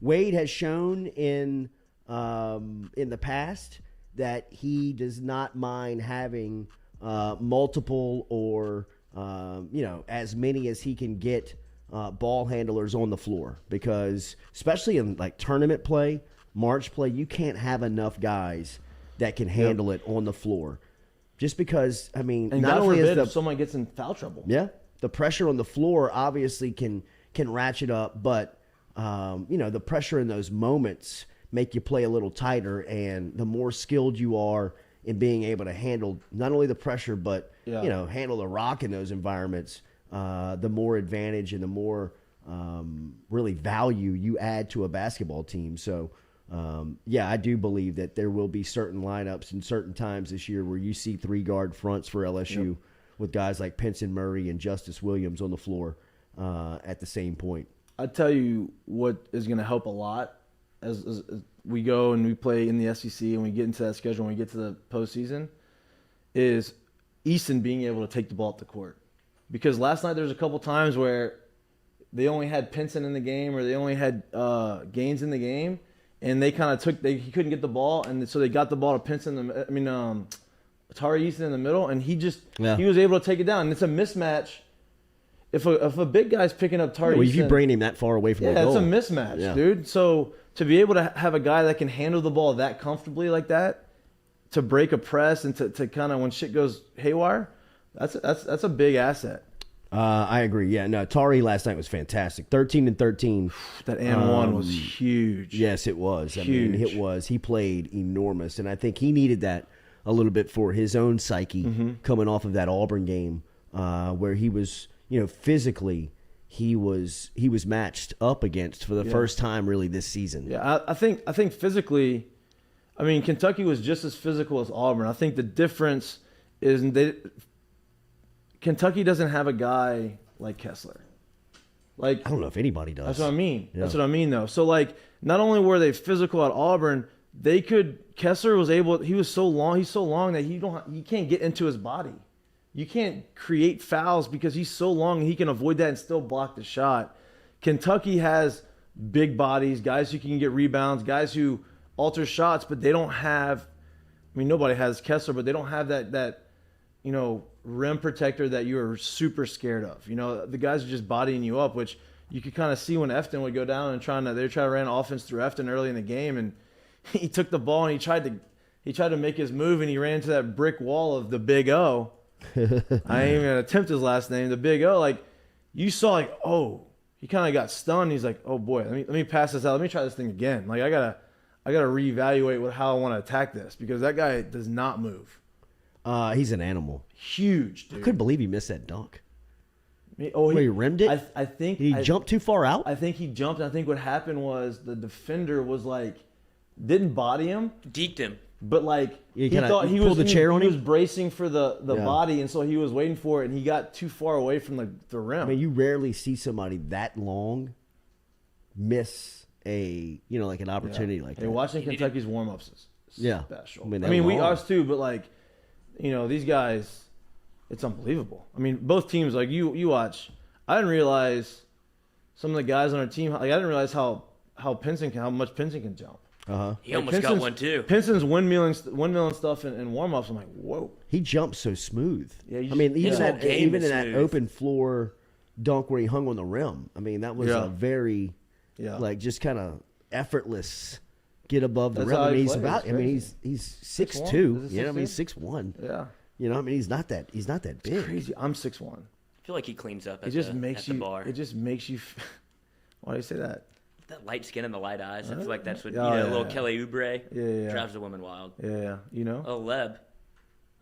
Wade has shown in the past that he does not mind having multiple or as many as he can get ball handlers on the floor, because especially in like tournament play, March play, you can't have enough guys that can handle it on the floor. Just because, I mean, and not God only forbid is if someone gets in foul trouble. Yeah, the pressure on the floor obviously can ratchet up, but the pressure in those moments make you play a little tighter, and the more skilled you are in being able to handle not only the pressure but handle the rock in those environments, the more advantage and the more really value you add to a basketball team. So. I do believe that there will be certain lineups and certain times this year where you see 3-guard fronts for LSU with guys like Pinson, Murray, and Justice Williams on the floor at the same point. I tell you what is going to help a lot as we go and we play in the SEC and we get into that schedule and we get to the postseason is Easton being able to take the ball up the court. Because last night there was a couple times where they only had Pinson in the game or they only had Gaines in the game. And they kind of he couldn't get the ball, and so they got the ball to Pinson. Tari Easton in the middle, and he was able to take it down. And it's a mismatch. If a big guy's picking up Tari Easton, if you bring him that far away from the goal, it's a mismatch, dude. So to be able to have a guy that can handle the ball that comfortably like that, to break a press and to kind of when shit goes haywire, that's a big asset. I agree. Yeah, no, Tari last night was fantastic. 13 and 13. That and one was huge. Yes, it was. Huge. I mean, it was. He played enormous, and I think he needed that a little bit for his own psyche coming off of that Auburn game, where he was, physically, he was matched up against for the first time really this season. Yeah, I think physically, I mean, Kentucky was just as physical as Auburn. I think the difference is Kentucky doesn't have a guy like Kessler. Like, I don't know if anybody does. That's what I mean. Yeah. That's what I mean, though. So, like, not only were they physical at Auburn, Kessler was able. He's so long that he can't get into his body. You can't create fouls because he's so long and he can avoid that and still block the shot. Kentucky has big bodies, guys who can get rebounds, guys who alter shots, but they don't have. I mean, nobody has Kessler, but they don't have that rim protector that you are super scared of. The guys are just bodying you up, which you could kind of see when Efton would go down and they try to run offense through Efton early in the game, and he took the ball and he tried to make his move, and he ran into that brick wall of the Big O. I ain't even gonna attempt his last name, the Big O. Like, you saw, he kind of got stunned. He's like, oh boy, let me pass this out. Let me try this thing again. Like, I gotta reevaluate how I want to attack this, because that guy does not move. He's an animal. Huge, dude. I couldn't believe he missed that dunk. He rimmed it? I think Did he jump too far out? I think he jumped. I think what happened was the defender was didn't body him, deked him, but he thought he pulled the chair on him. He was bracing for the body, and so he was waiting for it, and he got too far away from the rim. I mean, you rarely see somebody that long miss an opportunity like that. Hey, watching Kentucky's warm-ups is special. I mean we us too, but these guys, it's unbelievable. I mean, both teams, you watch. I didn't realize some of the guys on our team. I didn't realize how much Pinson can jump. He almost got one too. Pinson's windmilling stuff in warm-ups. I'm like, whoa. He jumps so smooth. Yeah, even in that smooth. open floor dunk where he hung on the rim. I mean, that was a very just kind of effortless get above the rim. I mean, he's 6'2". Yeah, I mean, he's 6'1". Yeah. He's not that big. It's crazy. I'm 6'1". I feel like he cleans up at the bar. It just makes you. Why do you say that? That light skin and the light eyes. I feel like that's what little Kelly Oubre drives the woman wild. Yeah. Oh, Leb.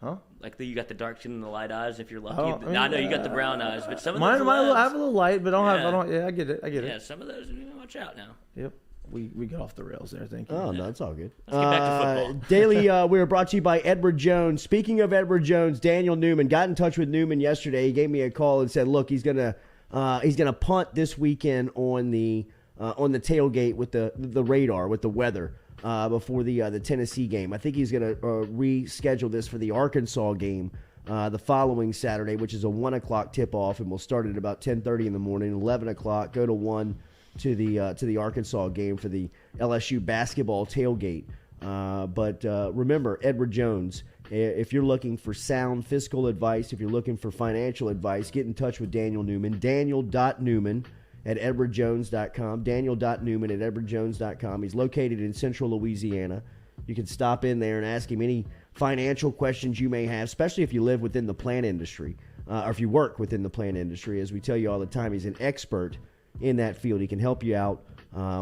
Huh? You got the dark skin and the light eyes if you're lucky. I know you got the brown eyes, but some of mine, those I have a little light, but I don't. Yeah, I get it. Yeah, some of those, watch out now. Yep. We got off the rails there. Thank you. Oh, no, it's all good. Let's get back to football. Daily, we were brought to you by Edward Jones. Speaking of Edward Jones, Daniel Newman got in touch with Newman yesterday. He gave me a call and said, "Look, he's gonna punt this weekend on the tailgate with the radar with the weather before the Tennessee game. I think he's gonna reschedule this for the Arkansas game the following Saturday, which is a 1:00 tip off, and we'll start at about 10:30 in the morning. 11 o'clock, go to 1 to the Arkansas game for the LSU basketball tailgate. But remember, Edward Jones. If you're looking for sound fiscal advice, if you're looking for financial advice, get in touch with Daniel Newman. Daniel.Newman at edwardjones.com. Daniel.Newman at edwardjones.com. He's located in central Louisiana. You can stop in there and ask him any financial questions you may have, especially if you live within the plant industry or if you work within the plant industry. As we tell you all the time, he's an expert in that field. He can help you out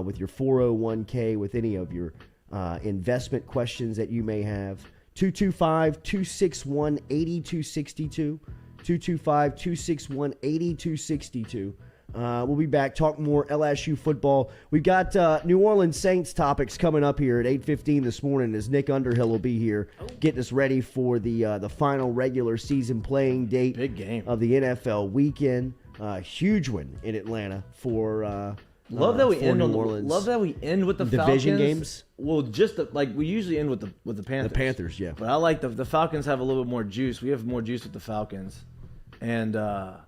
with your 401k, with any of your investment questions that you may have. 225-261-8262. 225-261-8262. We'll be back, talk more LSU football. We've got New Orleans Saints topics coming up here at 8:15 this morning, as Nick Underhill will be here getting us ready for the final regular season playing date. Big game of the NFL weekend. Huge one in Atlanta for Love that we end New on Orleans. Love that we end with the division Falcons. Games. Well, just we usually end with the Panthers. The Panthers, yeah. But I like the Falcons have a little bit more juice. We have more juice with the Falcons, and I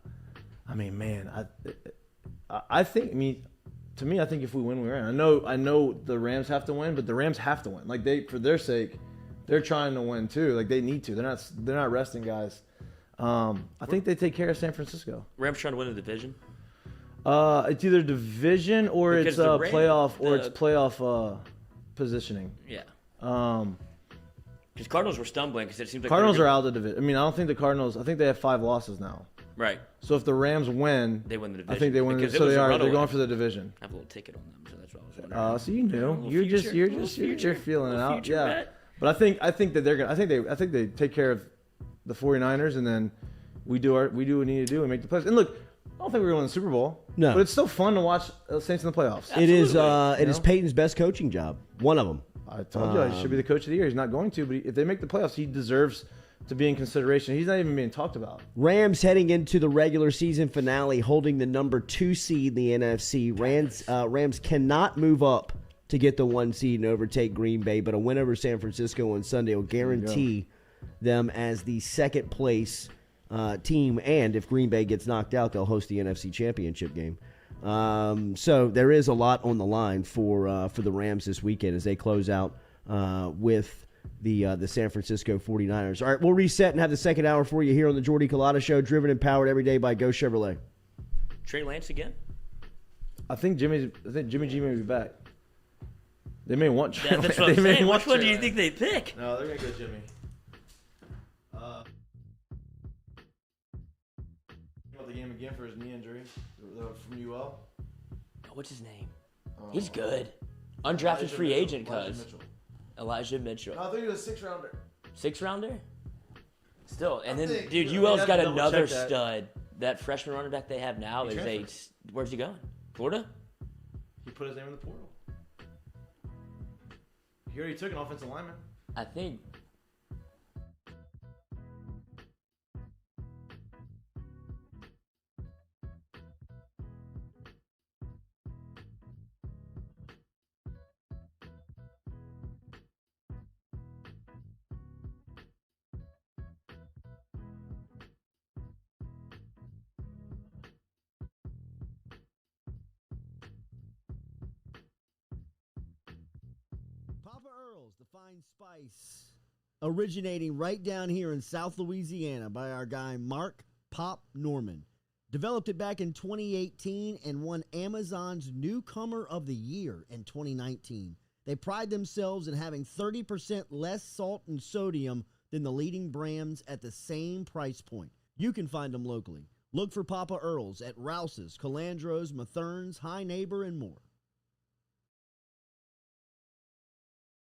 mean, man, I think. I mean, to me, I think if we win, we win. I know the Rams have to win, but the Rams have to win. For their sake, they're trying to win too. They need to. They're not resting guys. I think they take care of San Francisco. Rams trying to win the division. It's either division or Because it's the playoff positioning. Yeah. Because Cardinals were stumbling because it seems like Cardinals are out of the division. I mean, I don't think the Cardinals. I think they have 5 losses now. Right. So if the Rams win, they win the division. I think they win. Because So they're going for the division. I have a little ticket on them, so that's what I was wondering. So you knew. You're feeling it out. Yeah. Bet. But I think that they're gonna. I think they take care of the 49ers, and then we do what we need to do and make the playoffs. And look, I don't think we're going to win the Super Bowl. No. But it's still fun to watch Saints in the playoffs. Absolutely. It is Peyton's best coaching job. One of them. I told you he should be the coach of the year. He's not going to, but if they make the playoffs, he deserves to be in consideration. He's not even being talked about. Rams heading into the regular season finale, holding the number 2 seed in the NFC. Rams cannot move up to get the 1 seed and overtake Green Bay, but a win over San Francisco on Sunday will guarantee them as the second place team. And if Green Bay gets knocked out, they'll host the NFC Championship game. So there is a lot on the line for the Rams this weekend as they close out with the San Francisco 49ers. All right, we'll reset and have the second hour for you here on the Jordy Culotta Show, driven and powered every day by Go Chevrolet. Trey Lance again? I think Jimmy G may be back. They may want Trey Lance. That's what I'm saying. Which one do you think they pick? No, they're going to go Jimmy. The game again for his knee injury from UL. What's his name? He's good. Undrafted free agent, cuz. Elijah Mitchell. No, I think he was a 6-rounder. 6-rounder? Still, and then, dude, UL's got another stud. That freshman running back they have now, where's he going? Florida? He put his name in the portal. He already took an offensive lineman. I think. Papa Earl's, the fine spice, originating right down here in South Louisiana by our guy Mark Pop Norman. Developed it back in 2018 and won Amazon's Newcomer of the Year in 2019. They pride themselves in having 30% less salt and sodium than the leading brands at the same price point. You can find them locally. Look for Papa Earl's at Rouse's, Calandro's, Mathern's, High Neighbor, and more.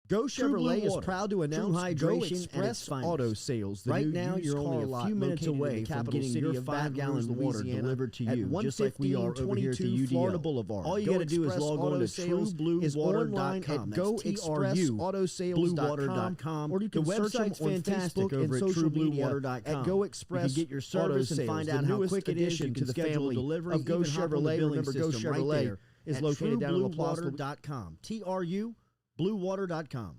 Go Chevrolet is proud to announce Go Express Auto Sales. Right now, you're only a few minutes away from getting your 5-gallon water delivered to you, just like we are over here at the UDL. Florida Boulevard. All you got to do is log on to TrueBlueWater.com. Go Express Autosales.com, or you can search them on Facebook and social media at Go Express. You can get your service and find out how quick it is to the family of Go Chevrolet. Remember, Go Chevrolet is located down at LaPlace.com. TrueBlueWater.com.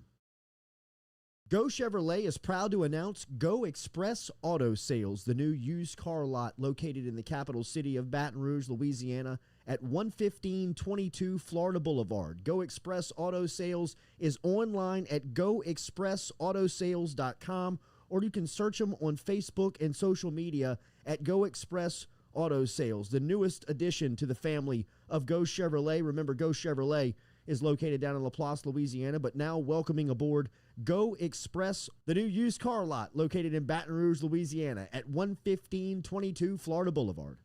Go Chevrolet is proud to announce Go Express Auto Sales, the new used car lot located in the capital city of Baton Rouge, Louisiana at 11522 Florida Boulevard. Go Express Auto Sales is online at GoExpressAutosales.com, or you can search them on Facebook and social media at Go Express Auto Sales, the newest addition to the family of Go Chevrolet. Remember, Go Chevrolet is located down in LaPlace, Louisiana, but now welcoming aboard Go Express, the new used car lot located in Baton Rouge, Louisiana at 11522 Florida Boulevard.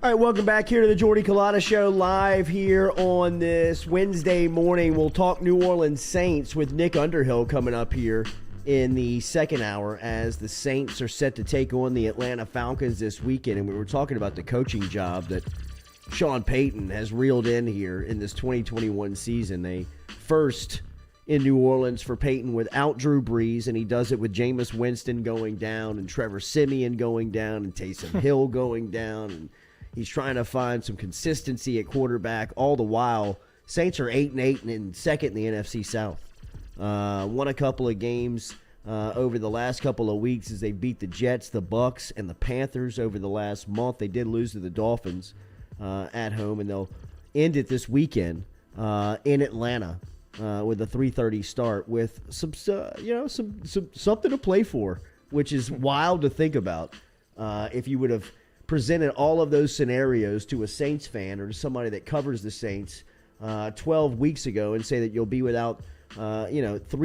All right, welcome back here to the Jordy Culotta Show, live here on this Wednesday morning. We'll talk New Orleans Saints with Nick Underhill coming up here in the second hour as the Saints are set to take on the Atlanta Falcons this weekend. And we were talking about the coaching job that Sean Payton has reeled in here in this 2021 season. They first in New Orleans for Payton without Drew Brees, and he does it with Jameis Winston going down and Trevor Siemian going down and Taysom Hill going down, and he's trying to find some consistency at quarterback. All the while, Saints are 8-8 and in second in the NFC South. Won a couple of games over the last couple of weeks as they beat the Jets, the Bucks, and the Panthers over the last month. They did lose to the Dolphins at home, and they'll end it this weekend in Atlanta with a 3:30 start with some something to play for, which is wild to think about. If you would have presented all of those scenarios to a Saints fan or to somebody that covers the Saints 12 weeks ago and say that you'll be without, 3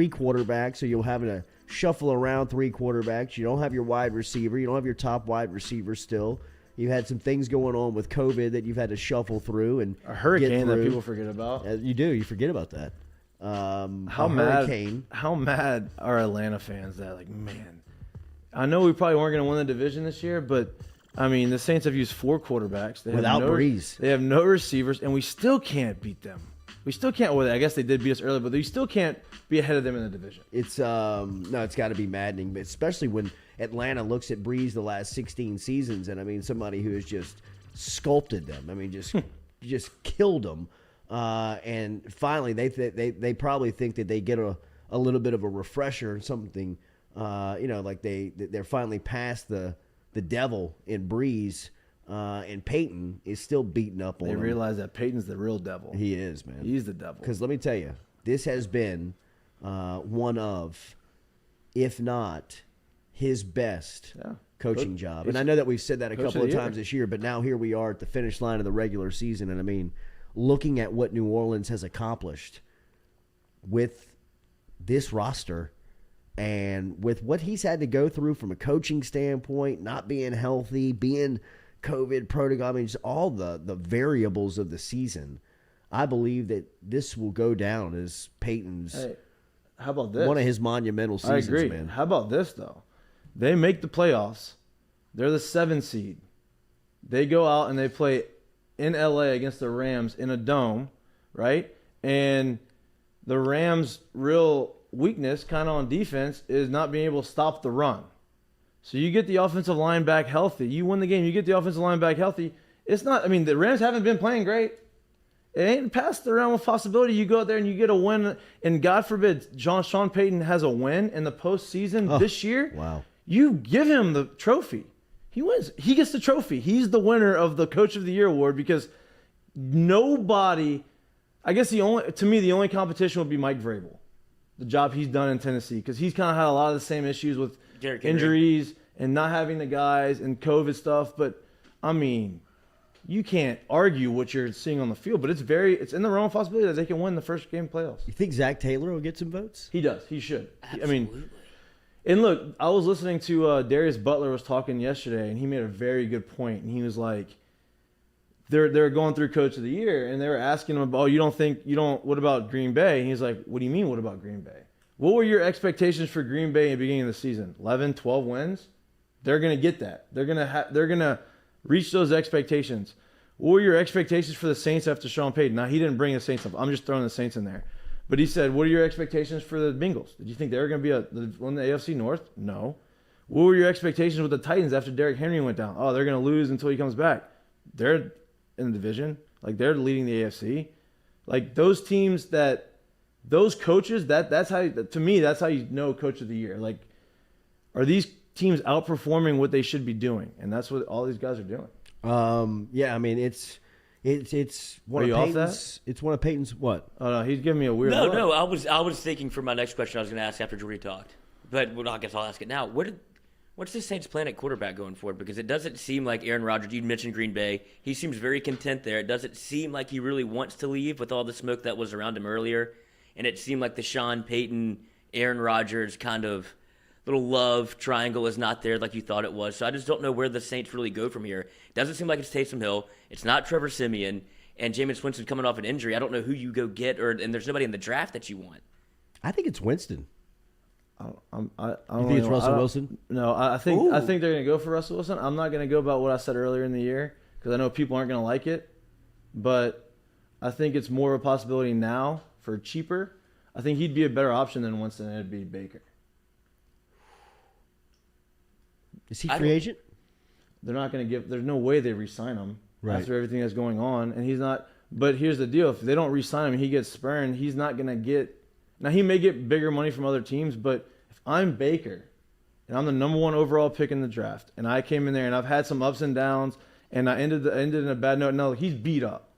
quarterbacks, so you'll have to shuffle around 3 quarterbacks. You don't have your wide receiver. You don't have your top wide receiver still. You had some things going on with COVID that you've had to shuffle through and a hurricane that people forget about. You do. You forget about that. How mad are Atlanta fans that, like, man, I know we probably weren't going to win the division this year, but, I mean, the Saints have used 4 quarterbacks. Without Breeze. They have no receivers, and we still can't beat them. We still can't. Well, I guess they did beat us early, but we still can't be ahead of them in the division. It's it's got to be maddening, but especially when Atlanta looks at Breeze the last 16 seasons, and I mean somebody who has just sculpted them. I mean, just killed them, and finally they probably think that they get a little bit of a refresher, something, like they're finally past the devil in Breeze. And Peyton is still beating up on him. They realize that Peyton's the real devil. He is, man. He's the devil. Because let me tell you, this has been one of, if not his best coaching job. And I know that we've said that a couple of times this year, but now here we are at the finish line of the regular season. And I mean, looking at what New Orleans has accomplished with this roster and with what he's had to go through from a coaching standpoint, not being healthy, being COVID protocol, I mean, just all the variables of the season, I believe that this will go down as Peyton's how about this? One of his monumental seasons, I agree. man. How about this, though? They make the playoffs. They're the 7 seed. They go out and they play in L.A. against the Rams in a dome, right? And the Rams' real weakness kind of on defense is not being able to stop the run. So you get the offensive line back healthy. You win the game. You get the offensive line back healthy. It's not – I mean, the Rams haven't been playing great. It ain't past the realm of possibility. You go out there and you get a win. And God forbid Sean Payton has a win in the postseason this year. Wow. You give him the trophy. He wins. He gets the trophy. He's the winner of the Coach of the Year award because nobody – I guess the only competition would be Mike Vrabel, the job he's done in Tennessee, because he's kind of had a lot of the same issues with injuries and not having the guys and COVID stuff. But, I mean, you can't argue what you're seeing on the field, but it's in the realm of possibility that they can win the first game playoffs. You think Zach Taylor will get some votes? He does. He should. Absolutely. I mean, and look, I was listening to Darius Butler was talking yesterday, and he made a very good point. And he was like, they're going through Coach of the Year, and they were asking him about, what about Green Bay? And he's like, what do you mean, what about Green Bay? What were your expectations for Green Bay in the beginning of the season? 11, 12 wins? They're going to get that. They're going to reach those expectations. What were your expectations for the Saints after Sean Payton? Now, he didn't bring the Saints up. I'm just throwing the Saints in there. But he said, what are your expectations for the Bengals? Did you think they were going to win the AFC North? No. What were your expectations with the Titans after Derrick Henry went down? Oh, they're going to lose until he comes back. They're in the division. Like, they're leading the AFC. Like, those teams those coaches, that's how, to me, that's how you know Coach of the Year. Like, are these teams outperforming what they should be doing? And that's what all these guys are doing. Yeah, I mean, it's one of Peyton's. It's one of Peyton's what? Oh no, he's giving me a weird look. No, I was thinking for my next question I was going to ask after Jordy talked, but I guess I'll ask it now. What's the Saints' plan at quarterback going forward? Because it doesn't seem like Aaron Rodgers. You mentioned Green Bay. He seems very content there. It doesn't seem like he really wants to leave with all the smoke that was around him earlier, and it seemed like the Sean Payton, Aaron Rodgers kind of little love triangle is not there like you thought it was. So I just don't know where the Saints really go from here. It doesn't seem like it's Taysom Hill. It's not Trevor Siemian. And Jameis Winston coming off an injury. I don't know who you go get, and there's nobody in the draft that you want. I think it's Winston. I You think it's Russell Wilson? No, I think they're going to go for Russell Wilson. I'm not going to go about what I said earlier in the year because I know people aren't going to like it. But I think it's more of a possibility now for cheaper. I think he'd be a better option than Winston, and it'd be Baker. Is he free agent? They're not going to give – there's no way they re-sign him after everything that's going on. And he's not – but here's the deal. If they don't re-sign him and he gets spurned, he's not going to get – now, he may get bigger money from other teams, but if I'm Baker and I'm the number 1 overall pick in the draft and I came in there and I've had some ups and downs and I ended in a bad note, no, he's beat up.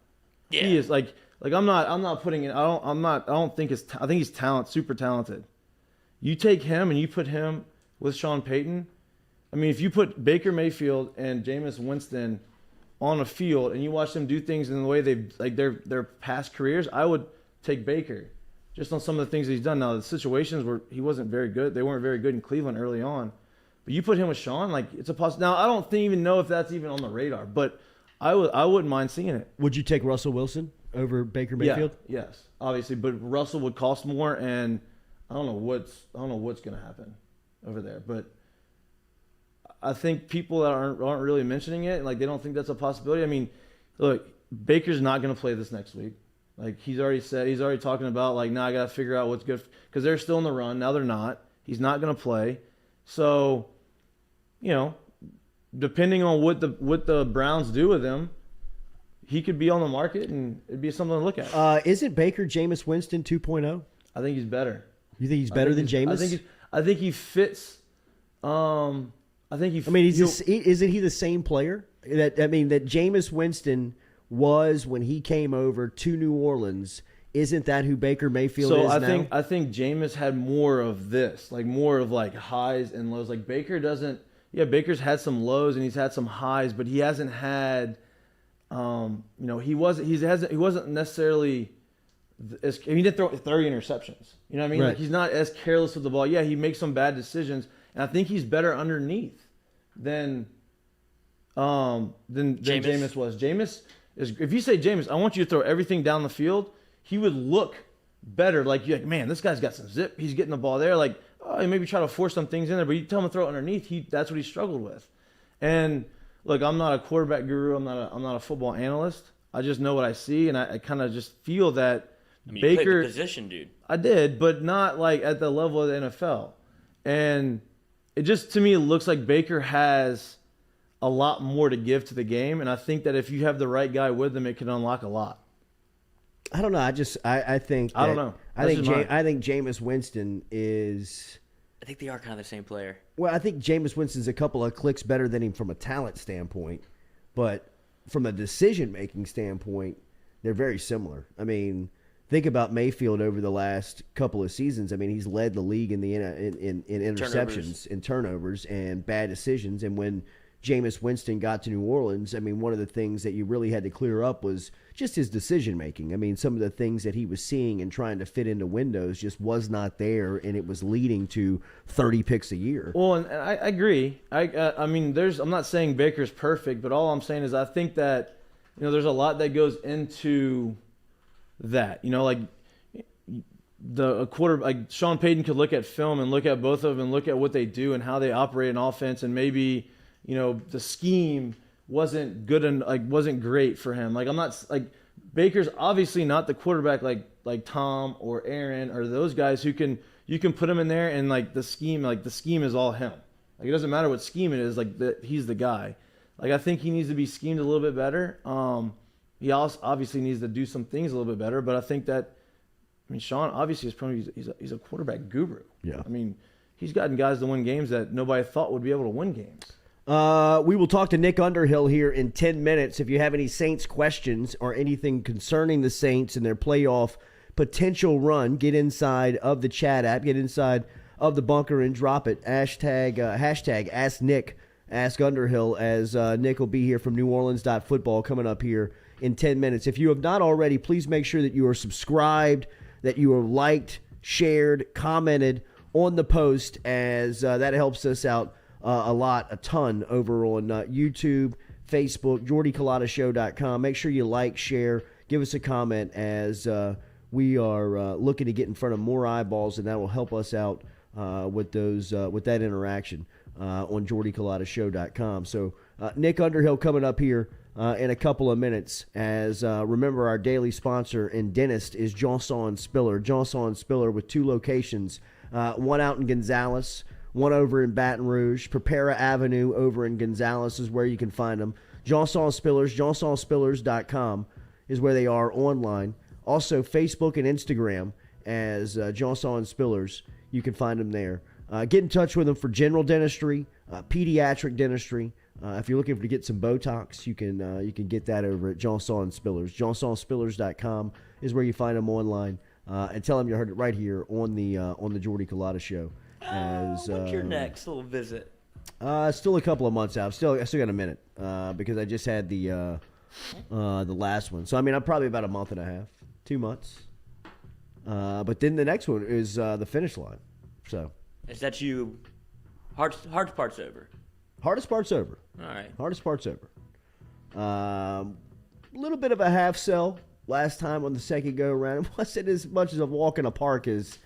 Yeah. He is like I'm not putting it – I think he's super talented. You take him and you put him with Sean Payton – I mean, if you put Baker Mayfield and Jameis Winston on a field and you watch them do things in the way they like their past careers, I would take Baker just on some of the things that he's done. Now the situations where he wasn't very good, they weren't very good in Cleveland early on. But you put him with Sean, like it's a possibility. Now I don't even know if that's even on the radar, but I wouldn't mind seeing it. Would you take Russell Wilson over Baker Mayfield? Yeah, yes, obviously, but Russell would cost more, and I don't know what's going to happen over there. But I think people that aren't really mentioning it, like they don't think that's a possibility. I mean, look, Baker's not going to play this next week. Like he's already talking about like, now I got to figure out what's good because they're still in the run. Now they're not. He's not going to play. So, you know, depending on what the Browns do with him, he could be on the market and it'd be something to look at. Isn't Baker Jameis Winston 2.0? I think he's better. You think he's better than Jameis? I think he fits. I mean, isn't he the same player? That Jameis Winston was when he came over to New Orleans. Isn't that who Baker Mayfield is now? I think Jameis had more of this, like more of like highs and lows. Like Baker doesn't. Yeah, Baker's had some lows and he's had some highs, but he hasn't had. He wasn't necessarily. He didn't throw 30 interceptions. You know what I mean? Right. Like he's not as careless with the ball. Yeah, he makes some bad decisions, and I think he's better underneath than Jameis was. Jameis is. If you say Jameis, I want you to throw everything down the field. He would look better. Like you're like, man, this guy's got some zip. He's getting the ball there. Like, he maybe try to force some things in there, but you tell him to throw it underneath. That's what he struggled with. And look, I'm not a quarterback guru. I'm not a football analyst. I just know what I see, and I kind of just feel that Baker. You played the position, dude. I did, but not like at the level of the NFL. And it just to me looks like Baker has a lot more to give to the game, and I think that if you have the right guy with him, it can unlock a lot. I don't know. I think I don't know. I think Jameis Winston is. I think they are kind of the same player. Well, I think Jameis Winston's a couple of clicks better than him from a talent standpoint, but from a decision-making standpoint, they're very similar. I mean, think about Mayfield over the last couple of seasons. I mean, he's led the league in interceptions and turnovers and bad decisions. And when Jameis Winston got to New Orleans, I mean, one of the things that you really had to clear up was just his decision-making. I mean, some of the things that he was seeing and trying to fit into windows just was not there, and it was leading to 30 picks a year. Well, and I agree. I mean, I'm not saying Baker's perfect, but all I'm saying is I think that, there's a lot that goes into that. Like a quarter, like Sean Payton could look at film and look at both of them and look at what they do and how they operate an offense, and maybe the scheme wasn't good and wasn't great for him. Like I'm not like Baker's obviously not the quarterback like Tom or Aaron or those guys who you can put him in there and the scheme is all him. Like it doesn't matter what scheme it is, he's the guy. Like I think he needs to be schemed a little bit better. He also obviously needs to do some things a little bit better, but I think that Sean obviously is probably he's a quarterback guru. Yeah. I mean, he's gotten guys to win games that nobody thought would be able to win games. We will talk to Nick Underhill here in 10 minutes. If you have any Saints questions or anything concerning the Saints and their playoff potential run, get inside of the chat app, get inside of the bunker and drop it. Hashtag Ask Nick, Ask Underhill, as Nick will be here from NewOrleans.football coming up here in 10 minutes. If you have not already, please make sure that you are subscribed, that you are liked, shared, commented on the post, as that helps us out a ton over on YouTube, Facebook, JordyCulottaShow.com. Make sure you like, share, give us a comment, as we are looking to get in front of more eyeballs, and that will help us out with that interaction on JordyCulottaShow.com. So Nick Underhill coming up here in a couple of minutes, as remember our daily sponsor and dentist is Johnson Spiller. Johnson Spiller with 2 locations, one out in Gonzales, one over in Baton Rouge. Prepara Avenue over in Gonzales is where you can find them. Johnson Spillers, johnsonspillers.com is where they are online. Also, Facebook and Instagram as Johnson Spillers. You can find them there. Get in touch with them for general dentistry, pediatric dentistry. If you're looking to get some Botox, you can get that over at Johnson Spillers. JohnsonSpillers.com is where you find them online. And tell them you heard it right here on the Jordy Culotta Show. What's your next little visit? Still a couple of months out. I still got a minute because I just had the last one. So I mean, I'm probably about a month and a half, 2 months. But then the next one is the finish line. So is that you? Hardest part's over. Hardest part's over. All right. Hardest part's over. A little bit of a half sell last time on the second go around. It wasn't as much as a walk in a park as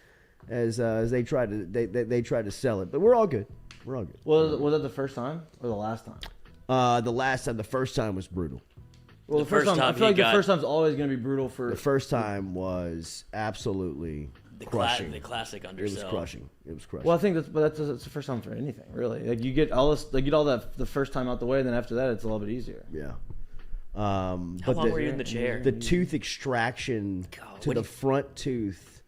they tried to sell it. But we're all good. We're all good. Was that the first time or the last time? The first time was brutal. Well, the first time I feel like the first time's always going to be brutal for. The first time was absolutely crushing. The classic undersell. It was crushing. Well, I think that's the first time for anything, really. Like you get all that the first time out the way, and then after that, it's a little bit easier. Yeah. How long were you in the chair? The tooth extraction to the front tooth,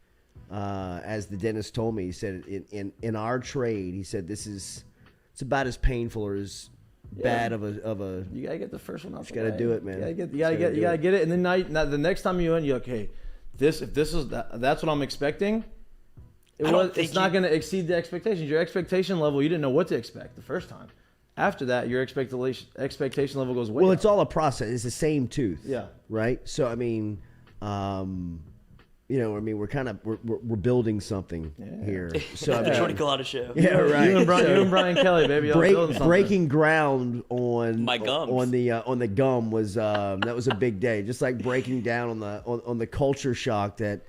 as the dentist told me, he said in our trade, he said it's about as painful or as bad of a. You gotta get the first one out. You gotta do it, man. You gotta get it, and then now the next time you in, you're okay. That's what I'm expecting. It's not going to exceed the expectations. Your expectation level, you didn't know what to expect the first time. After that, your expectation level goes way up. It's all a process. It's the same tooth. Yeah. Right. So I mean, we're building something here. So the Jordy Culotta show. Yeah, right. You and Brian Kelly, baby. Breaking ground on my gums. on the gum was that was a big day. Just like breaking down on the culture shock that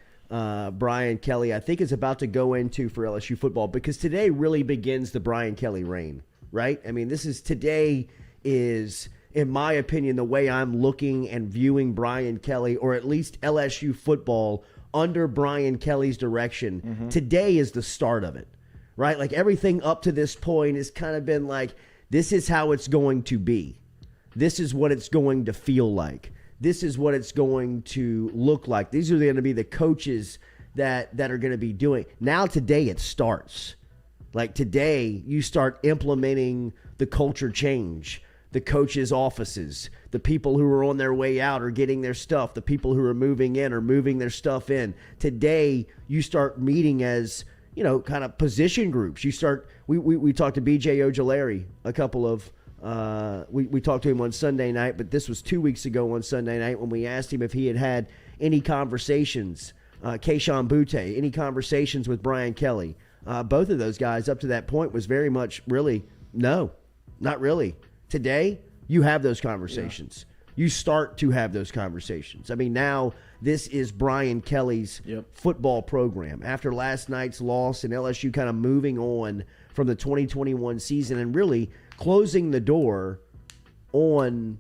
Brian Kelly I think is about to go into for LSU football, because today really begins the Brian Kelly reign. Right. I mean, today is, in my opinion, the way I'm looking and viewing Brian Kelly, or at least LSU football under Brian Kelly's direction. Mm-hmm. Today is the start of it, right? Like everything up to this point has kind of been like, this is how it's going to be. This is what it's going to feel like. This is what it's going to look like. These are going to be the coaches that are going to be doing. Now today it starts. Like today you start implementing the culture change. The coaches' offices, the people who are on their way out are getting their stuff. The people who are moving in are moving their stuff in. Today, you start meeting as, kind of position groups. You start. We talked to B.J. Ojolari a couple of. We talked to him on Sunday night, but this was 2 weeks ago on Sunday night when we asked him if he had any conversations. Kayshon Boutte, any conversations with Brian Kelly. Both of those guys up to that point was very much really no, not really. Today, you have those conversations. Yeah. You start to have those conversations. I mean, now this is Brian Kelly's football program. After last night's loss and LSU kind of moving on from the 2021 season and really closing the door on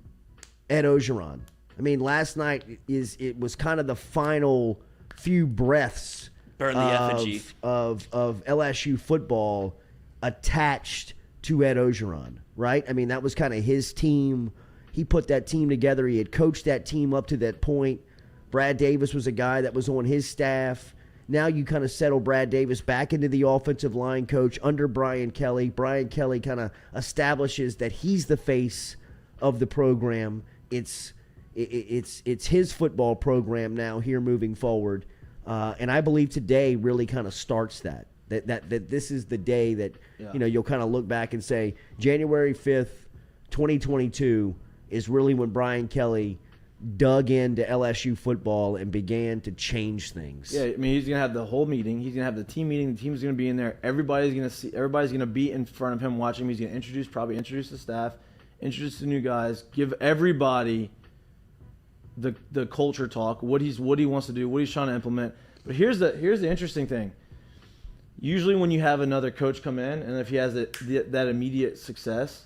Ed Orgeron. I mean, last night it was kind of the final few breaths Burn the effigy of LSU football attached to Ed Orgeron. Right? I mean, that was kind of his team. He put that team together. He had coached that team up to that point. Brad Davis was a guy that was on his staff. Now you kind of settle Brad Davis back into the offensive line coach under Brian Kelly. Brian Kelly kind of establishes that he's the face of the program. It's his football program now here moving forward. And I believe today really kind of starts that. That this is the day that you'll kind of look back and say January 5th, 2022 is really when Brian Kelly dug into LSU football and began to change things. Yeah, I mean, he's gonna have the whole meeting. He's gonna have the team meeting. The team's gonna be in there. Everybody's gonna be in front of him watching him. He's gonna probably introduce the staff, introduce the new guys, give everybody the culture talk, what he wants to do, what he's trying to implement. But here's the interesting thing. Usually when you have another coach come in, and if he has that immediate success,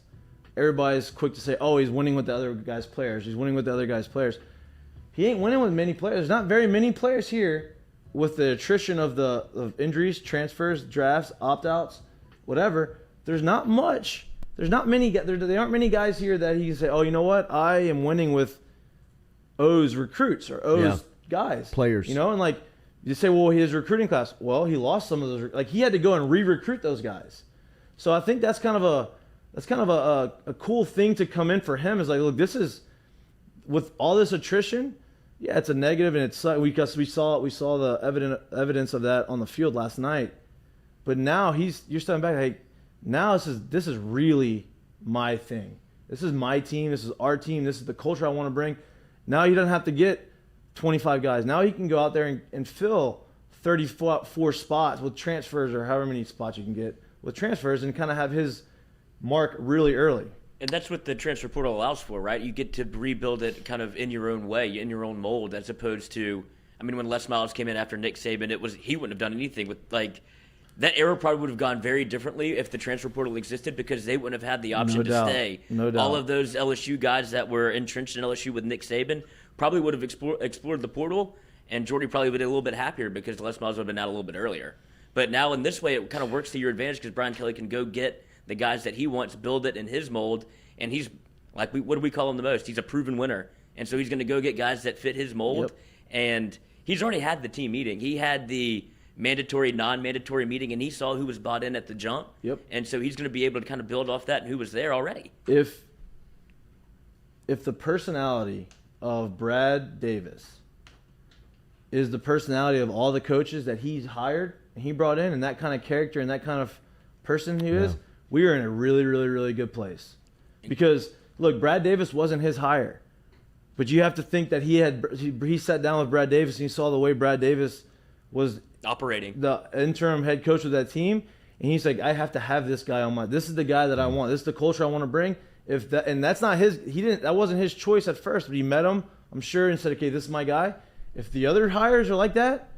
everybody's quick to say, oh, he's winning with the other guy's players. He's winning with the other guy's players. He ain't winning with many players. There's not very many players here with the attrition of injuries, transfers, drafts, opt-outs, whatever. There's not much. There aren't many guys here that he can say, oh, you know what? I am winning with O's recruits or O's guys. Players. And like, you say, well, his recruiting class. Well, he lost some of those. Like, he had to go and re-recruit those guys. So I think that's kind of a cool thing to come in for him. Is like, look, this is with all this attrition. Yeah, it's a negative, and it's we saw the evidence of that on the field last night. But now you're stepping back. Hey, Now this is really my thing. This is my team. This is our team. This is the culture I want to bring. Now he doesn't have to get 25 guys. Now he can go out there and fill 34 spots with transfers or however many spots you can get with transfers and kind of have his mark really early. And that's what the transfer portal allows for, right? You get to rebuild it kind of in your own way, in your own mold, as opposed to, I mean, when Les Miles came in after Nick Saban, he wouldn't have done anything with, like, that era probably would have gone very differently if the transfer portal existed because they wouldn't have had the option to stay. No doubt. All of those LSU guys that were entrenched in LSU with Nick Saban probably would have explored the portal, and Jordy probably would have been a little bit happier because Les Miles would have been out a little bit earlier. But now in this way, it kind of works to your advantage because Brian Kelly can go get the guys that he wants, build it in his mold, and he's like, what do we call him the most? He's a proven winner, and so he's going to go get guys that fit his mold. Yep. And he's already had the team meeting. He had the mandatory, non-mandatory meeting, and he saw who was bought in at the jump. Yep. And so he's going to be able to kind of build off that and who was there already. If the personality of Brad Davis is the personality of all the coaches that he's hired and he brought in, and that kind of character and that kind of person he is, we are in a really, really, really good place. Because, look, Brad Davis wasn't his hire. But you have to think that he sat down with Brad Davis and he saw the way Brad Davis was operating, the interim head coach of that team, and he's like, I have to have this guy on my. This is the guy that I want. This is the culture I want to bring. And that's not his. That wasn't his choice at first, but he met him, I'm sure, and said, okay, this is my guy. If the other hires are like that,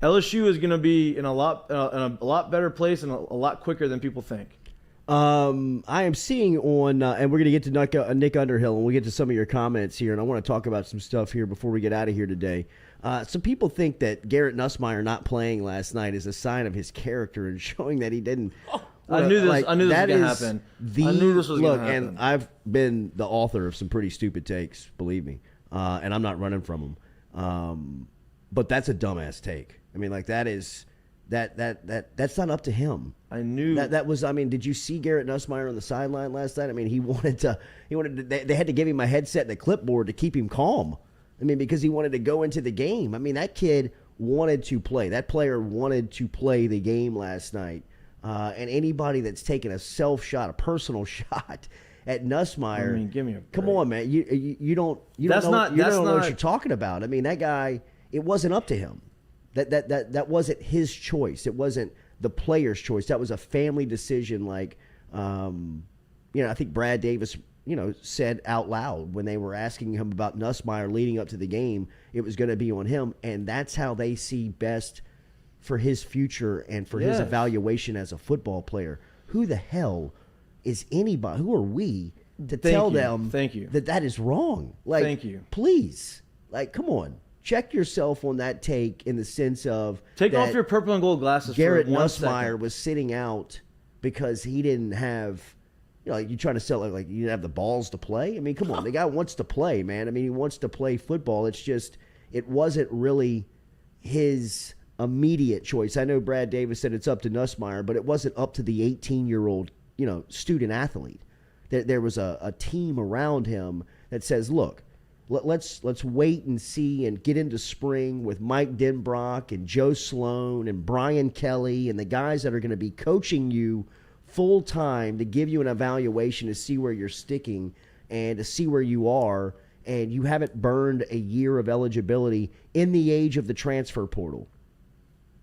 LSU is going to be in a lot better place and a lot quicker than people think. I am seeing on, and we're going to get to Nick Underhill, and we'll get to some of your comments here, and I want to talk about some stuff here before we get out of here today. Some people think that Garrett Nussmeier not playing last night is a sign of his character and showing that he didn't. I knew this was going to happen. I knew this was going to happen. And I've been the author of some pretty stupid takes, believe me, and I'm not running from them. But that's a dumbass take. I mean, like that is. That's not up to him. I knew that was. I mean, did you see Garrett Nussmeier on the sideline last night? I mean, he wanted to. They had to give him a headset and a clipboard to keep him calm. I mean, because he wanted to go into the game. I mean, that kid wanted to play. That player wanted to play the game last night. And anybody that's taken a shot, a personal shot at Nussmeier, I mean, give me a break. Come on, man. You don't know what you're talking about. I mean, that guy. It wasn't up to him. That wasn't his choice. It wasn't the player's choice. That was a family decision. Like, I think Brad Davis, said out loud when they were asking him about Nussmeier leading up to the game, it was going to be on him, and that's how they see best for his future and for his evaluation as a football player. Who the hell is anybody? Who are we to tell them that is wrong? Like, thank you. Please, like, come on. Check yourself on that take in the sense of take off your purple and gold glasses. Garrett for 1 Nussmeier second. was sitting out because he didn't have, like you trying to sell it like you didn't have the balls to play. I mean, come on, the guy wants to play, man. I mean, he wants to play football. It's just it wasn't really his immediate choice. I know Brad Davis said it's up to Nussmeier, but it wasn't up to the 18-year-old student athlete. There was a team around him that says, look. Let's wait and see and get into spring with Mike Denbrock and Joe Sloan and Brian Kelly and the guys that are going to be coaching you full time to give you an evaluation to see where you're sticking and to see where you are, and you haven't burned a year of eligibility in the age of the transfer portal,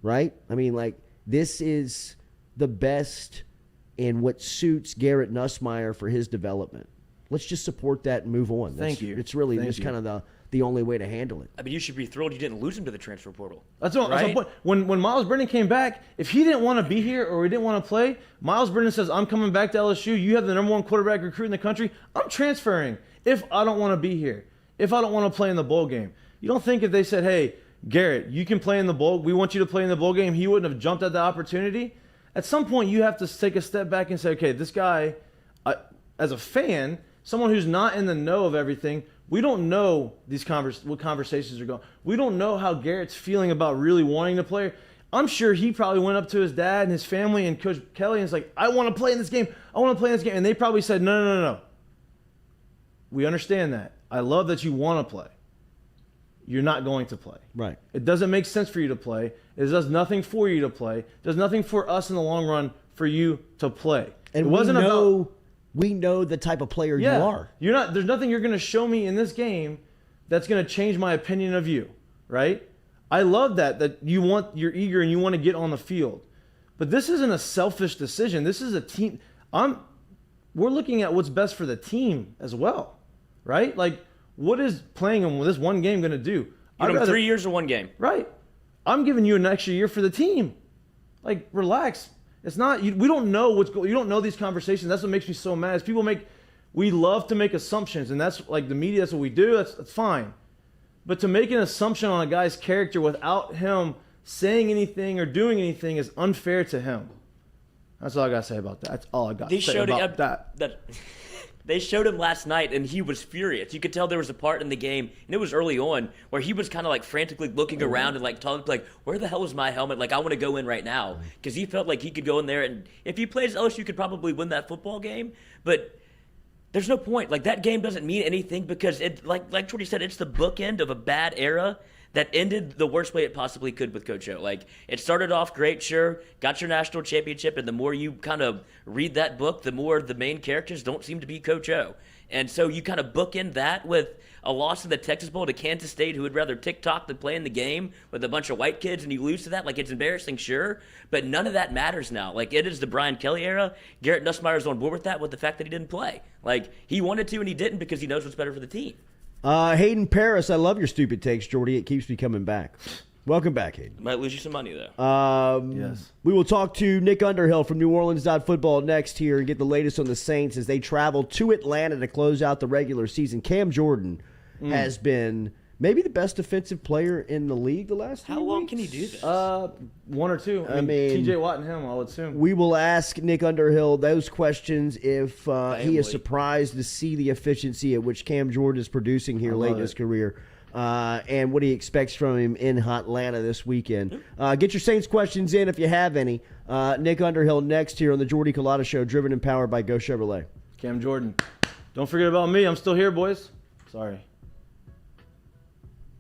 right? I mean, like, this is the best in what suits Garrett Nussmeier for his development. Let's just support that and move on. Thank you. It's really just kind of the only way to handle it. I mean, you should be thrilled you didn't lose him to the transfer portal. That's what, right? When Miles Brennan came back, if he didn't want to be here or he didn't want to play, Miles Brennan says, I'm coming back to LSU. You have the #1 quarterback recruit in the country. I'm transferring if I don't want to be here, if I don't want to play in the bowl game. You don't think if they said, hey, Garrett, you can play in the bowl. We want you to play in the bowl game. He wouldn't have jumped at the opportunity. At some point, you have to take a step back and say, okay, this guy, as a fan, someone who's not in the know of everything, we don't know what conversations are going. We don't know how Garrett's feeling about really wanting to play. I'm sure he probably went up to his dad and his family and Coach Kelly and was like, I want to play in this game. I want to play in this game. And they probably said, no. We understand that. I love that you want to play. you're not going to play. Right. It doesn't make sense for you to play. It does nothing for you to play. It does nothing for us in the long run for you to play. And it wasn't we know the type of player yeah, you are. You're not. There's nothing you're going to show me in this game that's going to change my opinion of you, right? I love that you're eager and you want to get on the field. But this isn't a selfish decision. This is a team. We're looking at what's best for the team as well, right? Like, what is playing in this one game going to do? I'd rather 3 years or one game. Right. I'm giving you an extra year for the team. Like, relax. It's not. We don't know what's going. You don't know these conversations. That's what makes me so mad. Is people we love to make assumptions, and that's like the media. That's what we do. That's fine. But to make an assumption on a guy's character without him saying anything or doing anything is unfair to him. That's all I gotta say about that. That's all I got to say about that. They showed him last night, and he was furious. You could tell there was a part in the game, and it was early on, where he was kind of like frantically looking around and like talking like, "Where the hell is my helmet? Like, I want to go in right now," because he felt like he could go in there, and if he plays LSU, could probably win that football game. But there's no point. Like, that game doesn't mean anything because it, like Jordy said, it's the bookend of a bad era that ended the worst way it possibly could with Coach O. Like, it started off great, sure, got your national championship, and the more you kind of read that book, the more the main characters don't seem to be Coach O. And so you kind of bookend that with a loss in the Texas Bowl to Kansas State, who would rather TikTok than play in the game with a bunch of white kids, and you lose to that. Like, it's embarrassing, sure, but none of that matters now. Like, it is the Brian Kelly era. Garrett Nussmeier's on board with that, with the fact that he didn't play. Like, he wanted to and he didn't because he knows what's better for the team. Hayden Paris, I love your stupid takes, Jordy. It keeps me coming back. Welcome back, Hayden. Might lose you some money, though. Yes. We will talk to Nick Underhill from New Orleans Football next here and get the latest on the Saints as they travel to Atlanta to close out the regular season. Cam Jordan has been maybe the best defensive player in the league the last few How long weeks. can he do this? One or two. I mean, TJ Watt and him, I would assume. We will ask Nick Underhill those questions if he is surprised to see the efficiency at which Cam Jordan is producing here late in his career. And what he expects from him in Atlanta this weekend. Get your Saints questions in if you have any. Nick Underhill next here on the Jordy Culotta Show, driven and powered by Go Chevrolet. Cam Jordan. Don't forget about me. I'm still here, boys. Sorry.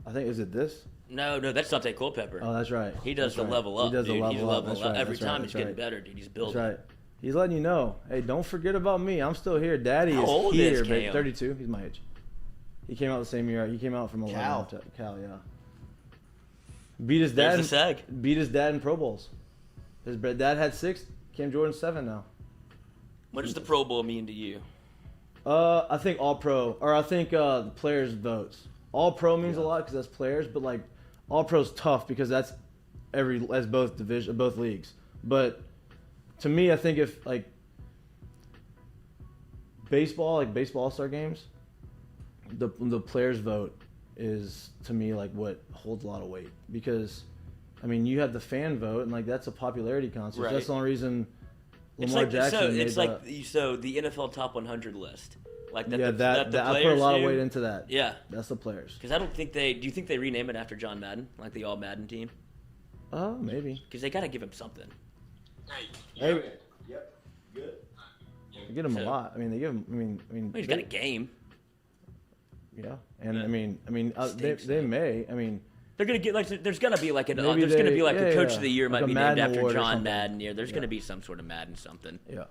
I think, is it this? No, that's Dante Culpepper. Oh, that's right. He does that's the level up. He does dude. the level He's up. leveling up. Right. Every that's time right. he's getting better, dude. He's building. That's right. He's letting you know, hey, don't forget about me. I'm still here. Daddy How is old here. is Baby. Cam? 32. He's my age. He came out the same year. He came out from 11. Cal, yeah. Beat his dad. There's the sag. Beat his dad in Pro Bowls. His dad had 6. Cam Jordan's 7 now. What does the Pro Bowl mean to you? I think All Pro, or I think the players' votes. All Pro means a lot because that's players, but like All Pro's tough because that's both leagues. But to me, I think if like baseball All-Star games, the players' vote is to me like what holds a lot of weight because I mean you have the fan vote and like that's a popularity contest. Right. That's the only reason It's Lamar like Jackson it's made like the NFL Top 100 list. Like that. Yeah, that the I put a lot of do. weight into that. Yeah, that's the players. because I don't think they. Do you think they rename it after John Madden, like the All Madden team? Oh, maybe. Because they got to give him something. Hey, Yep. Good. they get him a lot. I mean, they give him. I mean, He's got a game. Yeah, and Yeah. I mean, Stinks, they may. I mean, They're gonna get like. There's gonna be like a. Maybe There's gonna they- be like a yeah, Coach yeah. of the Year Like might a be Madden named after award or John something. Madden. Yeah, there's Yeah. gonna be some sort of Madden something. yeah.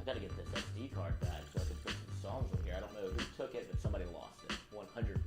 I gotta get this SD card back so I can put some songs on here. I don't know who took it, but somebody lost it. 100%.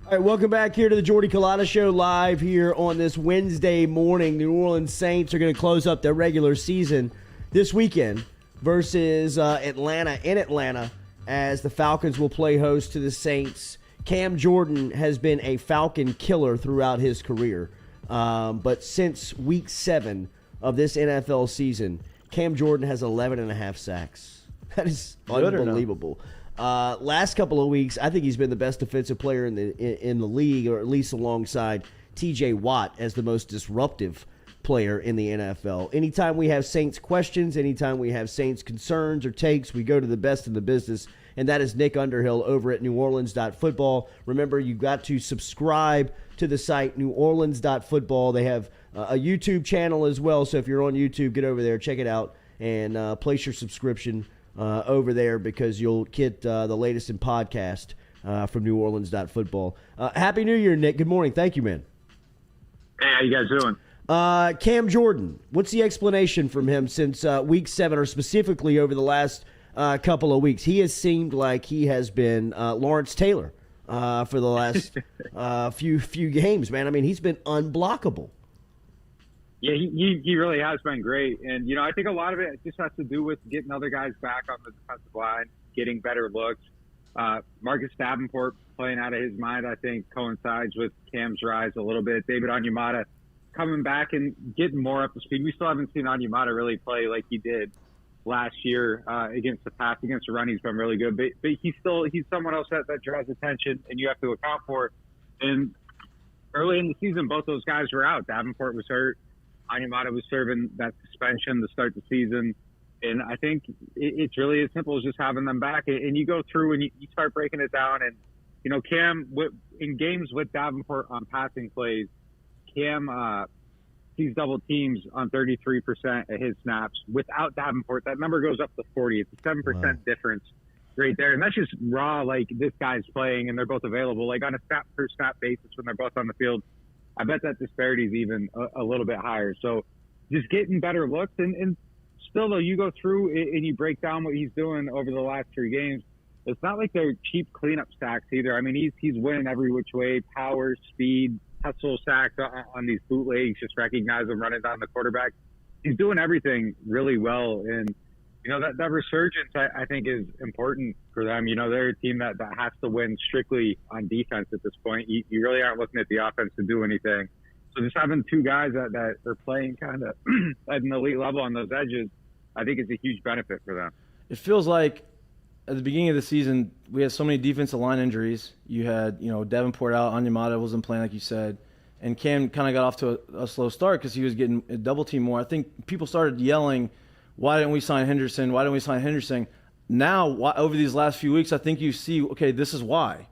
All right, welcome back here to the Jordy Culotta Show live here on this Wednesday morning. The New Orleans Saints are going to close up their regular season this weekend versus Atlanta in Atlanta as the Falcons will play host to the Saints. Cam Jordan has been a Falcon killer throughout his career. But since week 7 of this NFL season, Cam Jordan has 11.5 sacks. That is Good or no? unbelievable. Last couple of weeks, I think he's been the best defensive player in the league, or at least alongside T.J. Watt as the most disruptive player in the NFL. Anytime we have Saints questions, anytime we have Saints concerns or takes, we go to the best in the business, and that is Nick Underhill over at NewOrleans.football. Remember, you've got to subscribe to the site, NewOrleans.football. They have a YouTube channel as well, so if you're on YouTube, get over there, check it out, and place your subscription over there because you'll get the latest in podcast from NewOrleans.football. Happy New Year, Nick. Good morning. Thank you, man. Hey, how you guys doing? Cam Jordan, what's the explanation from him since Week 7, or specifically over the last couple of weeks? He has seemed like he has been Lawrence Taylor for the last few games, man. I mean, he's been unblockable. Yeah, he really has been great. And, you know, I think a lot of it just has to do with getting other guys back on the defensive line, getting better looks. Marcus Davenport playing out of his mind, I think, coincides with Cam's rise a little bit. David Onyemata coming back and getting more up to speed. We still haven't seen Onyemata really play like he did last year against the pass. Against the run, he's been really good. But he's someone else that draws attention, and you have to account for it. And early in the season, both those guys were out. Davenport was hurt. Onyemata was serving that suspension to start the season. And I think it's really as simple as just having them back. And you go through and you start breaking it down. And, you know, Cam, in games with Davenport on passing plays, Cam sees double teams on 33% of his snaps. Without Davenport, that number goes up to 40. It's a 7% difference right there. And that's just raw, like, this guy's playing and they're both available. Like, on a snap-per-snap basis when they're both on the field, I bet that disparity is even a little bit higher. So just getting better looks. And still, though, you go through and you break down what he's doing over the last 3 games. It's not like they're cheap cleanup sacks either. I mean, he's winning every which way, power, speed, hustle sacks on these bootlegs, just recognize them running down the quarterback. He's doing everything really well. And, you know, that resurgence, I think, is important for them. You know, they're a team that has to win strictly on defense at this point. You really aren't looking at the offense to do anything. So just having 2 guys that are playing kind of at an elite level on those edges, I think is a huge benefit for them. It feels like at the beginning of the season, we had so many defensive line injuries. You had, you know, Davenport out, Onyemata wasn't playing like you said, and Cam kind of got off to a slow start because he was getting a double team more. I think people started yelling, why didn't we sign Henderson? Why didn't we sign Henderson? Now, over these last few weeks, I think you see, okay, this is why.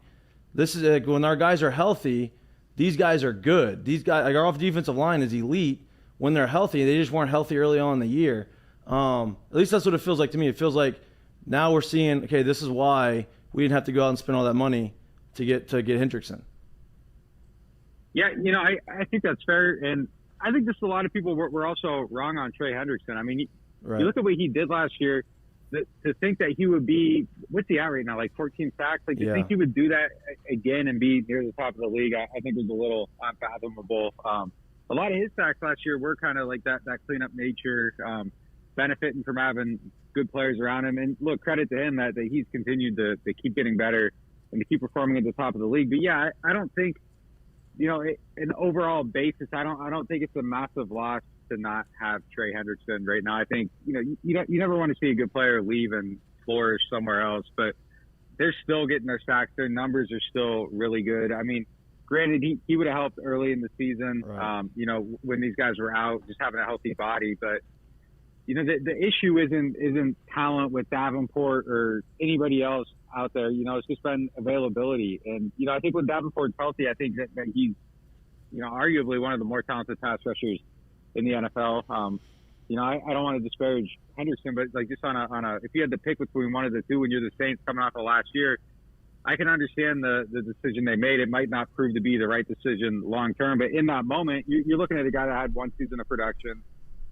This is like when our guys are healthy, these guys are good. These guys, like our off defensive line is elite when they're healthy. They just weren't healthy early on in the year. At least that's what it feels like to me. It feels like now we're seeing, okay, this is why we didn't have to go out and spend all that money to get Hendrickson. Yeah, you know, I think that's fair. And I think just a lot of people were also wrong on Trey Hendrickson. I mean, you look at what he did last year, to think that he would be, what's he at right now, like 14 sacks? Like, to think he would do that again and be near the top of the league, I think was a little unfathomable. A lot of his sacks last year were kind of like that cleanup nature, benefiting from having good players around him. And look, credit to him that he's continued to keep getting better and to keep performing at the top of the league. But yeah, I don't think, you know, an overall basis, I don't think it's a massive loss to not have Trey Hendrickson right now. I think, you know, you never want to see a good player leave and flourish somewhere else, but they're still getting their sacks. Their numbers are still really good. I mean, granted, he would have helped early in the season, right. You know, when these guys were out, just having a healthy body. But, you know, the issue isn't talent with Davenport or anybody else out there. You know, it's just been availability. And, you know, I think when Davenport's healthy, I think that he's, you know, arguably one of the more talented pass rushers in the NFL. You know, I don't want to disparage Henderson, but like just on a if you had to pick between one of the two when you're the Saints coming off of last year, I can understand the decision they made. It might not prove to be the right decision long term, but in that moment, you're looking at a guy that had 1 season of production.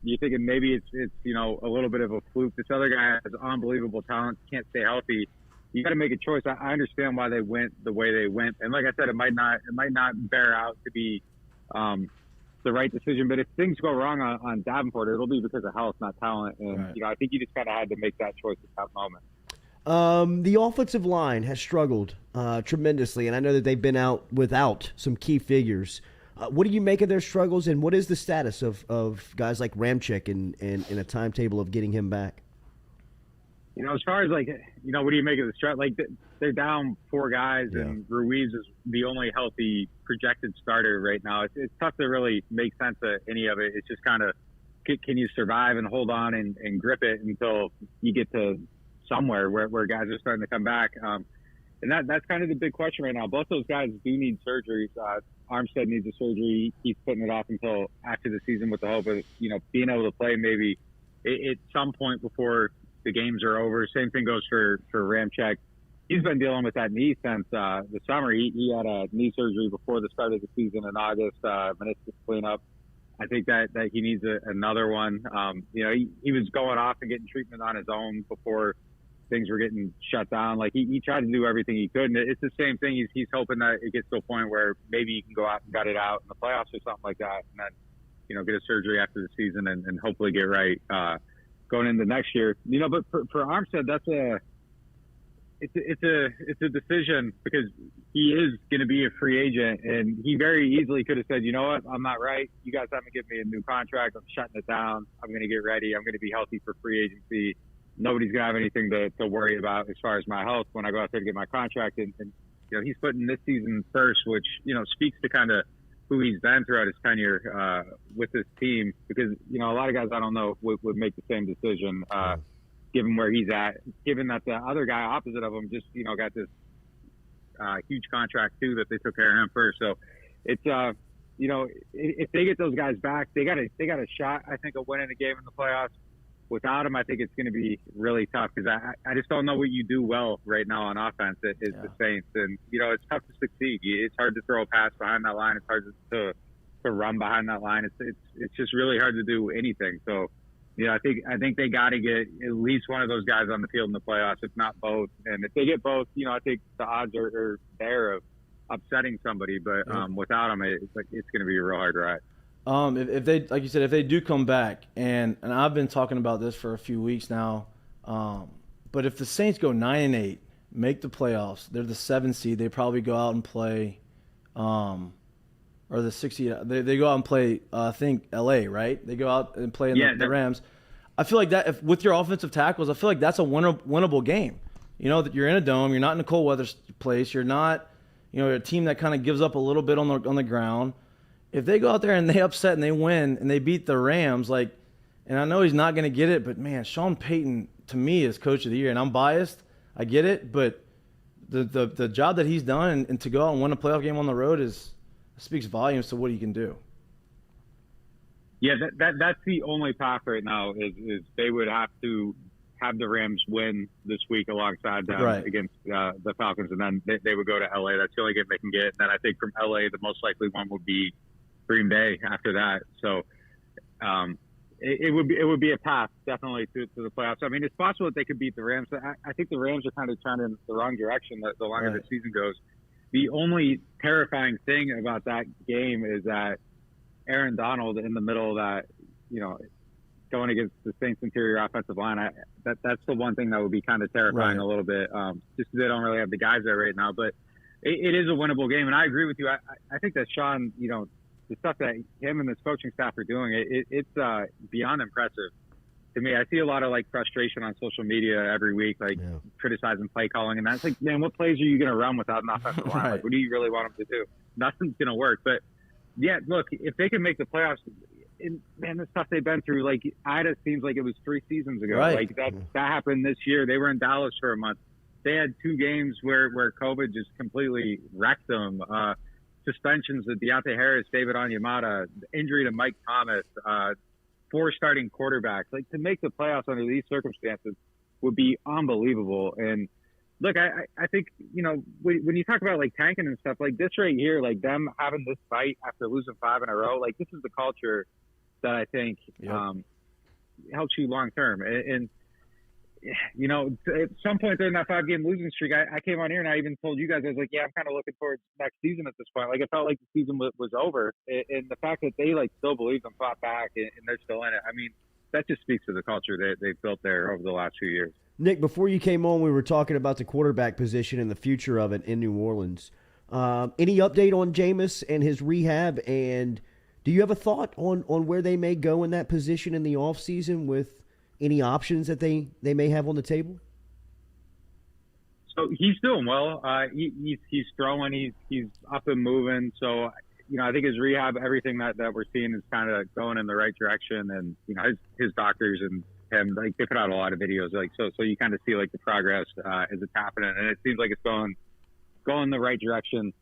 You're thinking maybe it's you know, a little bit of a fluke. This other guy has unbelievable talent, can't stay healthy. You got to make a choice. I understand why they went the way they went, and like I said, it might not bear out to be the right decision. But if things go wrong on Davenport, it'll be because of health, not talent. And right. You know, I think you just kind of had to make that choice at that moment. The offensive line has struggled tremendously, and I know that they've been out without some key figures. What do you make of their struggles, and what is the status of guys like Ramczyk and a timetable of getting him back? as far as like, what do you make of the stretch? Like they're down 4 guys, and Ruiz is the only healthy projected starter right now. It's tough to really make sense of any of it. It's just kind of, can you survive and hold on and grip it until you get to somewhere where guys are starting to come back? And that's kind of the big question right now. Both those guys do need surgeries. Armstead needs a surgery. He's putting it off until after the season with the hope of, being able to play maybe at some point before the games are over. Same thing goes for Ramczyk. He's been dealing with that knee since the summer. He had a knee surgery before the start of the season in August, meniscus cleanup. I think that he needs another one. He was going off and getting treatment on his own before things were getting shut down. Like he tried to do everything he could, and it's the same thing. He's hoping that it gets to a point where maybe he can go out and gut it out in the playoffs or something like that, and then get a surgery after the season and hopefully get right going into next year. But for Armstead, it's a decision, because he is going to be a free agent, and he very easily could have said, you know what, I'm not right. You guys haven't given me a new contract. I'm shutting it down. I'm going to get ready. I'm going to be healthy for free agency. Nobody's going to have anything to worry about as far as my health when I go out there to get my contract. And he's putting this season first, which, speaks to kind of who he's been throughout his tenure with this team, because, a lot of guys I don't know would make the same decision given where he's at, given that the other guy opposite of him just, got this huge contract too, that they took care of him first. So it's, if they get those guys back, they got a shot, I think, of winning a game in the playoffs. Without him, I think it's going to be really tough, because I just don't know what you do well right now on offense is the Saints. And, it's tough to succeed. It's hard to throw a pass behind that line. It's hard to run behind that line. It's just really hard to do anything. So, I think they got to get at least one of those guys on the field in the playoffs, if not both. And if they get both, I think the odds are there of upsetting somebody. But without them, it's going to be a real hard ride. If they, like you said, if they do come back, and I've been talking about this for a few weeks now, but if the Saints go 9-8, make the playoffs, they're the 7th seed. They probably go out and play, or the 6th seed. They go out and play. I think LA, right? They go out and play in the Rams. I feel like that with your offensive tackles, I feel like that's a winnable game. That you're in a dome, you're not in a cold weather place, you're not, a team that kind of gives up a little bit on the ground. If they go out there and they upset and they win and they beat the Rams, and I know he's not going to get it, but man, Sean Payton to me is coach of the year, and I'm biased. I get it, but the job that he's done and to go out and win a playoff game on the road speaks volumes to what he can do. Yeah, that's the only path right now is they would have to have the Rams win this week alongside them against the Falcons, and then they would go to LA. That's the only game they can get. And then I think from LA, the most likely one would be Green Bay after that. So it would be a path definitely to the playoffs. I mean, it's possible that they could beat the Rams. I think the Rams are kind of trending in the wrong direction the longer the season goes. The only terrifying thing about that game is that Aaron Donald in the middle of that, going against the Saints interior offensive line, that's the one thing that would be kind of terrifying a little bit, just because they don't really have the guys there right now. But it is a winnable game, and I agree with you. I think that Sean, the stuff that him and his coaching staff are doing, it's beyond impressive to me. I see a lot of frustration on social media every week, criticizing play calling, and that's man, what plays are you going to run without an offensive line? What do you really want them to do? Nothing's going to work. But yeah, look, if they can make the playoffs, man, the stuff they've been through, Ida seems like it was 3 seasons ago. That happened this year. They were in Dallas for a month. They had 2 games where COVID just completely wrecked them. Suspensions of Deontay Harris, David Onyemata, injury to Mike Thomas, 4 starting quarterbacks. To make the playoffs under these circumstances would be unbelievable. And look, I think, when you talk about tanking and stuff, this right here, them having this fight after losing 5 in a row, this is the culture that I think helps you long term. And at some point during that 5-game losing streak, I came on here and I even told you guys, I was like, yeah, I'm kind of looking towards next season at this point. It felt like the season was over. And the fact that they still believe and fought back and they're still in it, I mean, that just speaks to the culture that they've built there over the last few years. Nick, before you came on, we were talking about the quarterback position and the future of it in New Orleans. Any update on Jameis and his rehab? And do you have a thought on where they may go in that position in the offseason with any options that they may have on the table? So he's doing well. He's throwing. He's up and moving. So, I think his rehab, everything that we're seeing is kind of going in the right direction. And, his doctors and him, like, they put out a lot of videos. Like, so you kind of see, like, the progress as it's happening. And it seems like it's going in the right direction.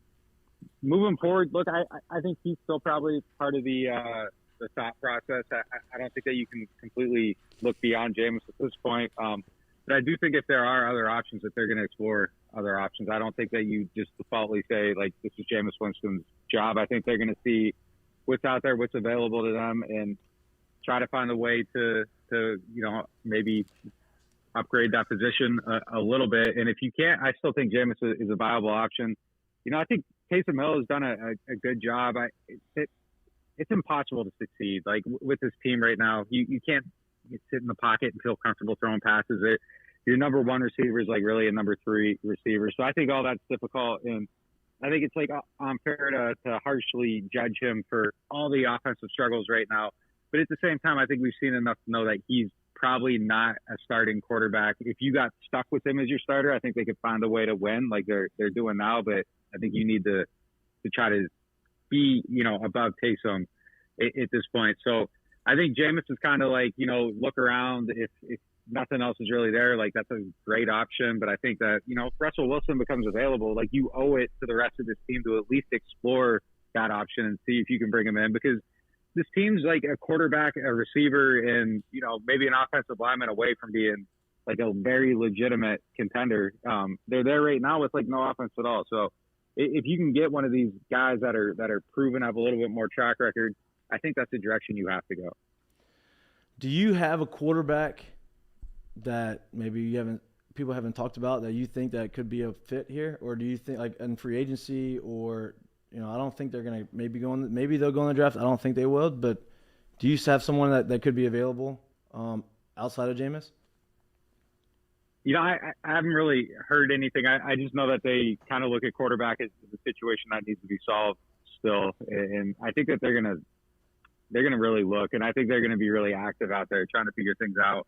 Moving forward, look, I think he's still probably part of the thought process. I don't think that you can completely look beyond Jameis at this point. But I do think if there are other options, that they're going to explore other options. I don't think that you just defaultly say, like, this is Jameis Winston's job. I think they're going to see what's out there, what's available to them, and try to find a way to maybe upgrade that position a little bit. And if you can't, I still think Jameis is a viable option. I think Taysom Hill has done a good job. It's impossible to succeed. Like, with this team right now, you can't sit in the pocket and feel comfortable throwing passes. Your number one receiver is, like, really a number three receiver. So I think all that's difficult. And I think it's, like, unfair to harshly judge him for all the offensive struggles right now. But at the same time, I think we've seen enough to know that he's probably not a starting quarterback. If you got stuck with him as your starter, I think they could find a way to win like they're doing now. But I think you need to try to be, above Taysom at this point. So I think Jameis is kind of like, look around. If nothing else is really there, like, that's a great option. But I think that, if Russell Wilson becomes available, like, you owe it to the rest of this team to at least explore that option and see if you can bring him in, because this team's like a quarterback, a receiver, and, maybe an offensive lineman away from being like a very legitimate contender. They're there right now with, like, no offense at all. So if you can get one of these guys that are proven, have a little bit more track record, I think that's the direction you have to go. Do you have a quarterback that maybe people haven't talked about that you think that could be a fit here? Or do you think, like, in free agency, or, I don't think they're going to maybe they'll go in the draft. I don't think they will, but do you have someone that could be available outside of Jameis? I haven't really heard anything. I just know that they kind of look at quarterback as a situation that needs to be solved still. And I think that they're going to really look, and I think they're going to be really active out there trying to figure things out.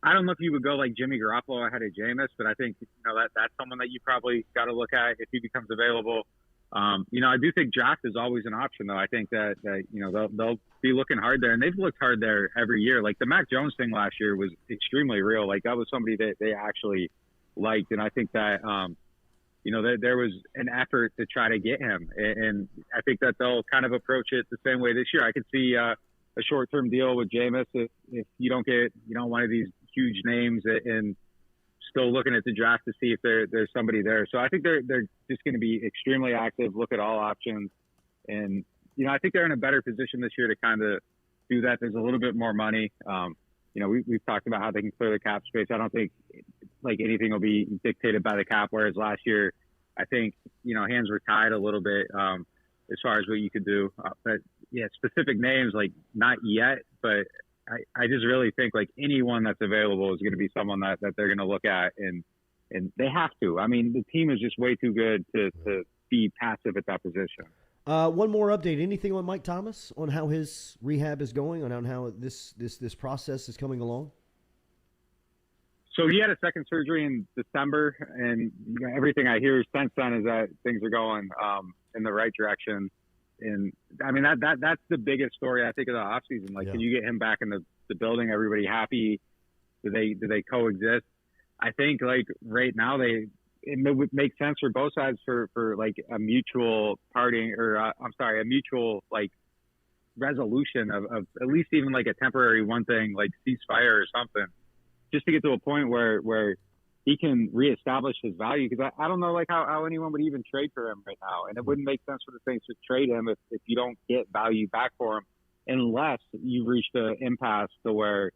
I don't know if you would go like Jimmy Garoppolo ahead of Jameis, but I think, that's someone that you probably got to look at if he becomes available. I do think draft is always an option, though. I think that they'll be looking hard there, and they've looked hard there every year. Like, the Mac Jones thing last year was extremely real. Like, that was somebody that they actually liked, and I think that there was an effort to try to get him, and I think that they'll kind of approach it the same way this year. I could see a short-term deal with Jameis if you don't get one of these huge names, and still looking at the draft to see if there's somebody there. So I think they're just going to be extremely active, look at all options. And, I think they're in a better position this year to kind of do that. There's a little bit more money. We've talked about how they can clear the cap space. I don't think, like, anything will be dictated by the cap, whereas last year, I think, hands were tied a little bit as far as what you could do. But, yeah, specific names, like, not yet, but I just really think, like, anyone that's available is going to be someone that they're going to look at, and they have to. I mean, the team is just way too good to be passive at that position. One more update. Anything on Mike Thomas, on how his rehab is going, on how this process is coming along? So he had a second surgery in December, and everything I hear since then is that things are going in the right direction. And I mean, that's the biggest story, I think, of the offseason. Like, Can you get him back in the building? Everybody happy? Do they coexist? I think, like, right now it would make sense for both sides for like a mutual parting, or a mutual, like, resolution of at least even like a temporary one thing, like ceasefire or something, just to get to a point where he can reestablish his value. Because I don't know, like, how anyone would even trade for him right now. And it wouldn't make sense for the Saints to trade him if you don't get value back for him, unless you've reached an impasse to where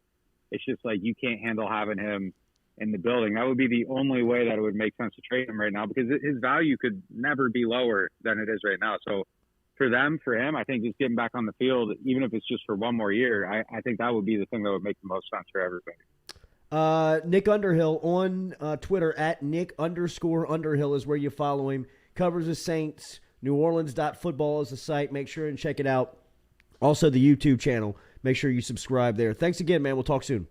it's just like you can't handle having him in the building. That would be the only way that it would make sense to trade him right now, because his value could never be lower than it is right now. So for him, I think just getting back on the field, even if it's just for one more year, I think that would be the thing that would make the most sense for everybody. Nick Underhill on Twitter at Nick_Underhill is where you follow him. Covers the Saints. NewOrleans.football is the site. Make sure and check it out. Also, the YouTube channel. Make sure you subscribe there. Thanks again, man. We'll talk soon.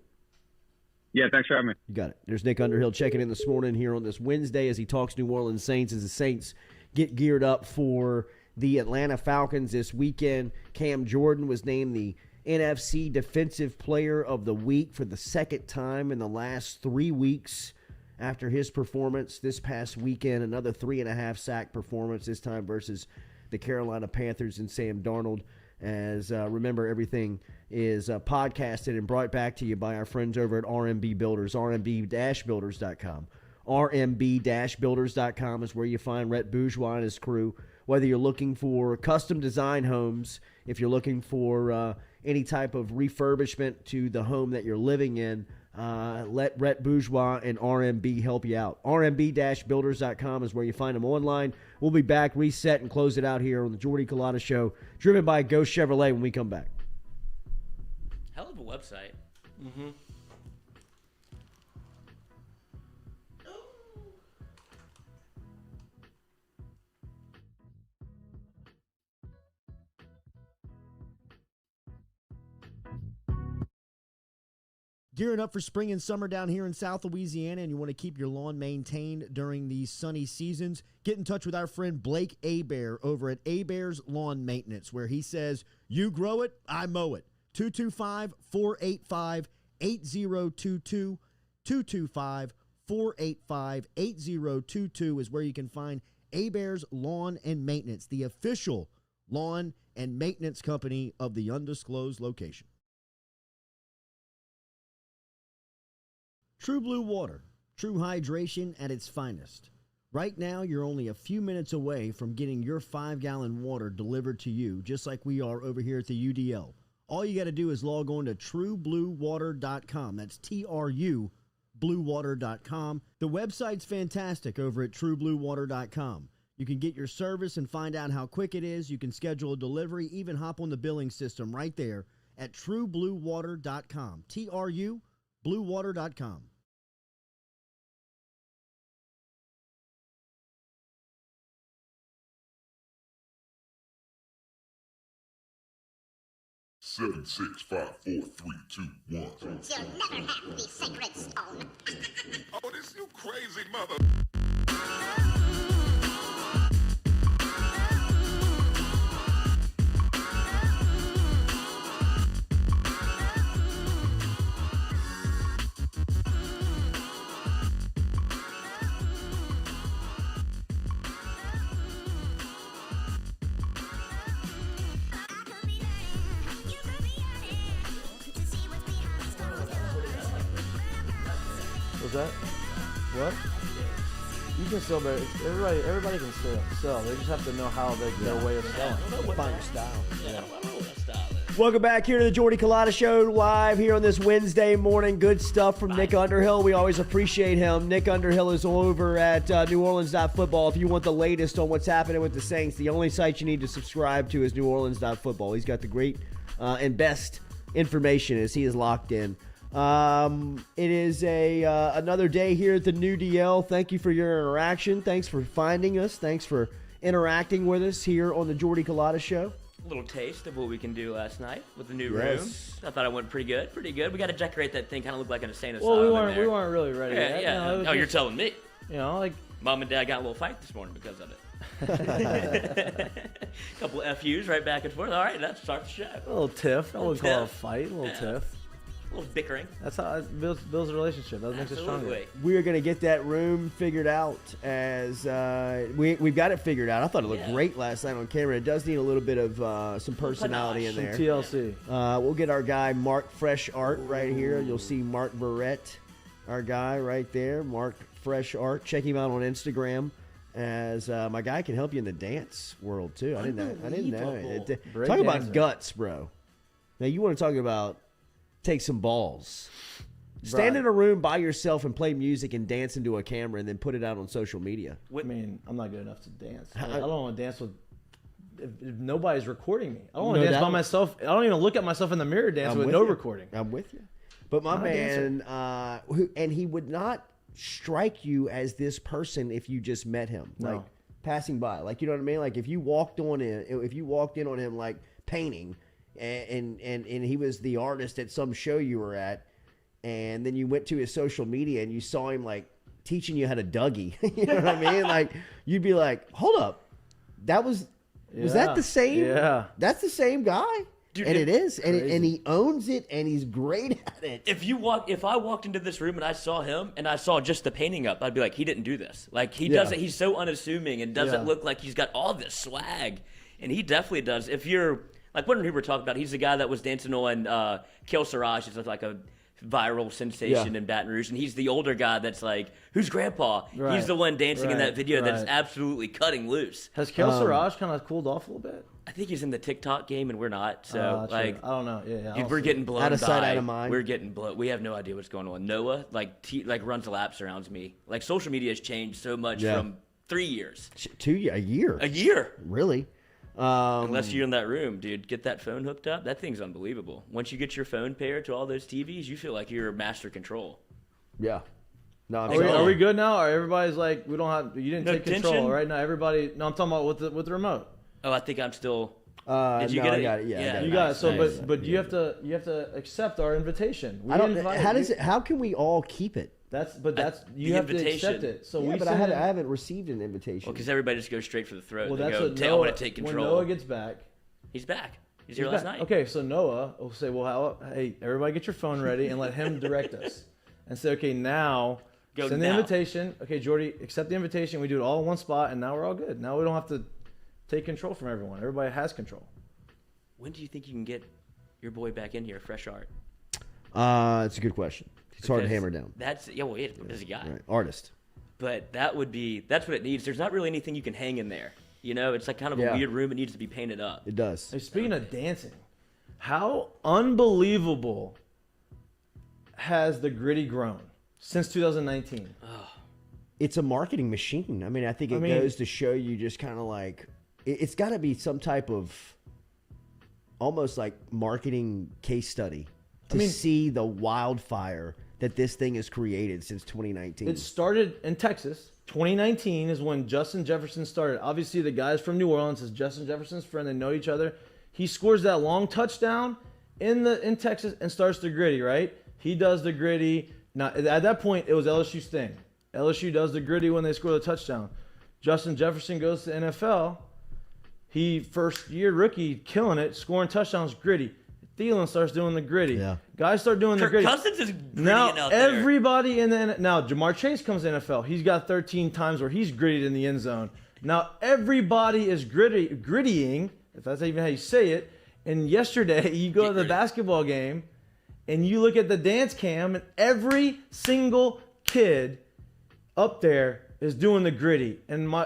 Yeah, thanks for having me. You got it. There's Nick Underhill checking in this morning here on this Wednesday as he talks New Orleans Saints as the Saints get geared up for the Atlanta Falcons this weekend. Cam Jordan was named the NFC Defensive Player of the Week for the second time in the last 3 weeks after his performance this past weekend. Another 3.5 sack performance, this time versus the Carolina Panthers and Sam Darnold. As remember, everything is podcasted and brought back to you by our friends over at RMB Builders, rmb-builders.com. rmb-builders.com is where you find Rhett Bourgeois and his crew. Whether you're looking for custom design homes, if you're looking for any type of refurbishment to the home that you're living in, let Rhett Bourgeois and RMB help you out. rmb-builders.com is where you find them online. We'll be back, reset, and close it out here on the Jordy Culotta Show, driven by Ghost Chevrolet when we come back. Hell of a website. Mm-hmm. Gearing up for spring and summer down here in South Louisiana, and you want to keep your lawn maintained during these sunny seasons, get in touch with our friend Blake Abear over at Abear's Lawn Maintenance, where he says, you grow it, I mow it. 225-485-8022. 225-485-8022 is where you can find Abear's Lawn and Maintenance, the official lawn and maintenance company of the undisclosed location. True Blue Water, true hydration at its finest. Right now, you're only a few minutes away from getting your 5-gallon water delivered to you, just like we are over here at the UDL. All you got to do is log on to truebluewater.com. That's TRU, bluewater.com. The website's fantastic over at truebluewater.com. You can get your service and find out how quick it is. You can schedule a delivery, even hop on the billing system right there at truebluewater.com. TRU, bluewater.com. Seven, 6, 5, 4, 3, 2, 1. You'll never have the sacred stone. Oh, this you crazy mother. Was that? What? You can sell better. Everybody can sell. They just have to know how their way of selling. Find your style. Welcome back here to the Jordy Culotta Show, live here on this Wednesday morning. Good stuff from Nick Underhill. We always appreciate him. Nick Underhill is over at NewOrleans.football. If you want the latest on what's happening with the Saints, the only site you need to subscribe to is NewOrleans.football. He's got the great and best information as he is locked in. It is another day here at the New DL. Thank you for your interaction. Thanks for finding us. Thanks for interacting with us here on the Jordy Culotta Show. A little taste of what we can do last night with the new room. I thought it went pretty good. We got to decorate that thing, kind of look like an insane asylum. Well, we weren't really ready yet. Yeah. No, No, you're telling me. You know, like Mom and Dad got a little fight this morning because of it. Couple of FUs right back and forth. All right, let's start the show. a little tiff. I wouldn't call it a fight. A little tiff. A little bickering. That's how it builds a relationship. That makes it stronger. We are going to get that room figured out as we've got it figured out. I thought it looked great last night on camera. It does need a little bit of some personality in there. Some TLC. We'll get our guy Mark Fresh Art right here. You'll see Mark Verrett, our guy right there. Mark Fresh Art. Check him out on Instagram. As my guy can help you in the dance world too. I didn't know. Talk about guts, bro. Now you want to talk about take some balls. Stand in a room by yourself and play music and dance into a camera and then put it out on social media. I mean, I'm not good enough to dance. I don't want to dance with if nobody's recording me. I don't want to dance by myself. I don't even look at myself in the mirror dancing with no recording. I'm with you. But my man, and he would not strike you as this person if you just met him, like passing by. Like, you know what I mean? Like if you walked in on him like painting, and he was the artist at some show you were at, and then you went to his social media and you saw him like teaching you how to Dougie. You know what I mean? Like you'd be like, hold up, was that the same? Yeah, that's the same guy. Dude, and it is, and he owns it, and he's great at it. If I walked into this room and I saw him and I saw just the painting up, I'd be like, he didn't do this. Like he doesn't. He's so unassuming and doesn't look like he's got all this swag, and he definitely does. If you're like what we were talking about, he's the guy that was dancing on Kel Siraj. It's like a viral sensation in Baton Rouge, and he's the older guy that's like, who's grandpa? Right. He's the one dancing in that video that's absolutely cutting loose. Has Kel Siraj kind of cooled off a little bit? I think he's in the TikTok game and we're not. So like, I don't know. Yeah, we're getting blown out of sight, by. out of mind. We're getting blown. We have no idea what's going on. Noah like runs laps around me. Like social media has changed so much from 3 years. A year. A year. Really? Unless you're in that room, dude, get that phone hooked up. That thing's unbelievable. Once you get your phone paired to all those TVs, you feel like you're master control. Yeah. No, are we good now? Or everybody's like, we don't have. You didn't No take control, tension? right? Now everybody. No, I'm talking about with the remote. Oh, I think I'm still. Did you get it? I got it. Yeah, I got You it. got it. So, Nice. but you have to accept our invitation. We I don't. invited you. How can we all keep it? You have to accept it. So but I haven't received an invitation. Well, because everybody just goes straight for the throat. Well, They that's go, what I Noah. want to take control. When Noah gets back, he's back. He's here last night. Okay, so Noah will say, "Well, hey, everybody, get your phone ready," and let him direct us, and say, "Okay, now Go send the now. invitation. Okay, Jordy, accept the invitation. We do it all in one spot, and now we're all good. Now we don't have to take control from everyone. Everybody has control." When do you think you can get your boy back in here, fresh art? It's a good question. It's hard to hammer down. That's what does he got? Right. Artist. But that's what it needs. There's not really anything you can hang in there. You know, it's like kind of a weird room. It needs to be painted up. It does. Hey, speaking of dancing, how unbelievable has the Gritty grown since 2019? It's a marketing machine. I mean, I think it goes to show you just kind of like it's got to be some type of almost like marketing case study to see the wildfire that this thing has created since 2019. It started in Texas. 2019 is when Justin Jefferson started. Obviously, the guy's from New Orleans. Is Justin Jefferson's friend. They know each other. He scores that long touchdown in Texas and starts the Gritty, right? He does the Gritty. Now, at that point, it was LSU's thing. LSU does the Gritty when they score the touchdown. Justin Jefferson goes to the NFL. He, first year rookie, killing it, scoring touchdowns, Gritty. Thielen starts doing the Gritty. Yeah. Guys start doing the Kirk Gritty. Cousins is grittying Now out there. everybody now Jamar Chase comes to the NFL. He's got 13 times where he's gritted in the end zone. Now everybody is grittying, if that's even how you say it. And yesterday you go to the basketball game and you look at the dance cam and every single kid up there is doing the Gritty. And my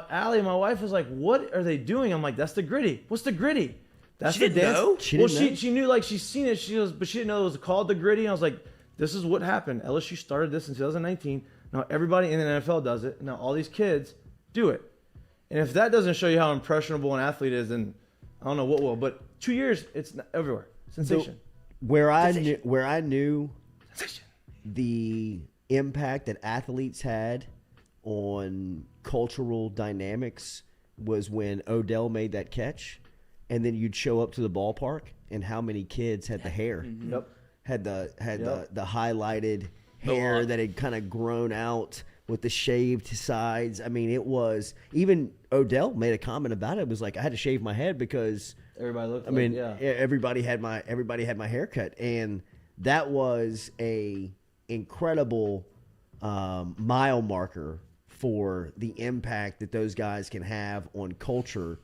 wife was like, "What are they doing?" I'm like, "That's the Gritty." What's the Gritty? That's She the didn't dance. know? She knew, like, she's seen it. She goes, but she didn't know it was called the Gritty. I was like, this is what happened. LSU started this in 2019. Now everybody in the NFL does it. Now all these kids do it. And if that doesn't show you how impressionable an athlete is, then I don't know what will. But 2 years, it's everywhere. Sensation. Where I knew the impact that athletes had on cultural dynamics was when Odell made that catch. And then you'd show up to the ballpark, and how many kids had the hair? Mm-hmm. Yep. Had the highlighted hair that had kind of grown out with the shaved sides. I mean, it was even Odell made a comment about it. It was like I had to shave my head because Everybody looked. everybody had my haircut, and that was a incredible mile marker for the impact that those guys can have on culture.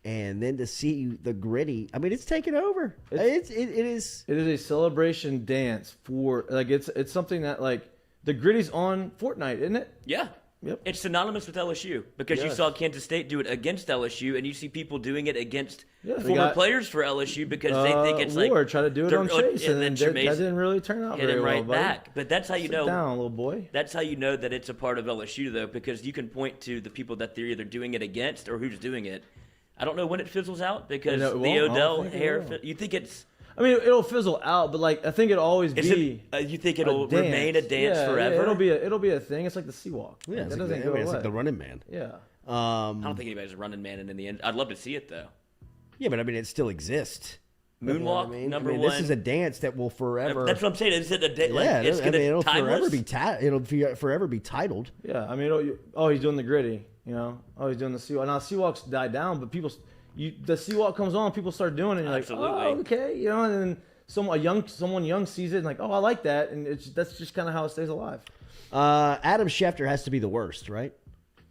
And then to see the Gritty, I mean, it's taken over. It is. It is a celebration dance for, like, it's something that, like, the Gritty's on Fortnite, isn't it? Yeah. Yep. It's synonymous with LSU because you saw Kansas State do it against LSU, and you see people doing it against former players for LSU because they think it's like Lord try to do it on Chase, and then that didn't really turn out hit very him right well, buddy. back. But that's how you know. Sit down, little boy. That's how you know that it's a part of LSU, though, because you can point to the people that they're either doing it against or who's doing it. I don't know when it fizzles out because the Odell hair. You think it's? I mean, it'll fizzle out, but like I think it'll always be. You think it'll remain a dance forever? Yeah, it'll be a thing. It's like the Seawalk. Yeah, that doesn't go away. It's like the Running Man. Yeah. I don't think anybody's a running man in the end. I'd love to see it though. Yeah, but I mean, it still exists. Moonwalk, number one. This is a dance that will forever. That's what I'm saying. Is it a it's I mean, it'll timeless? forever be titled. Yeah, I mean, he's doing the gritty. You know, he's doing the Seawalk. Now Seawalks died down, but the Seawalk comes on, people start doing it. And you're Absolutely. like, oh, okay, you know, and then someone young sees it and like, oh, I like that, and that's just kind of how it stays alive. Adam Schefter has to be the worst, right?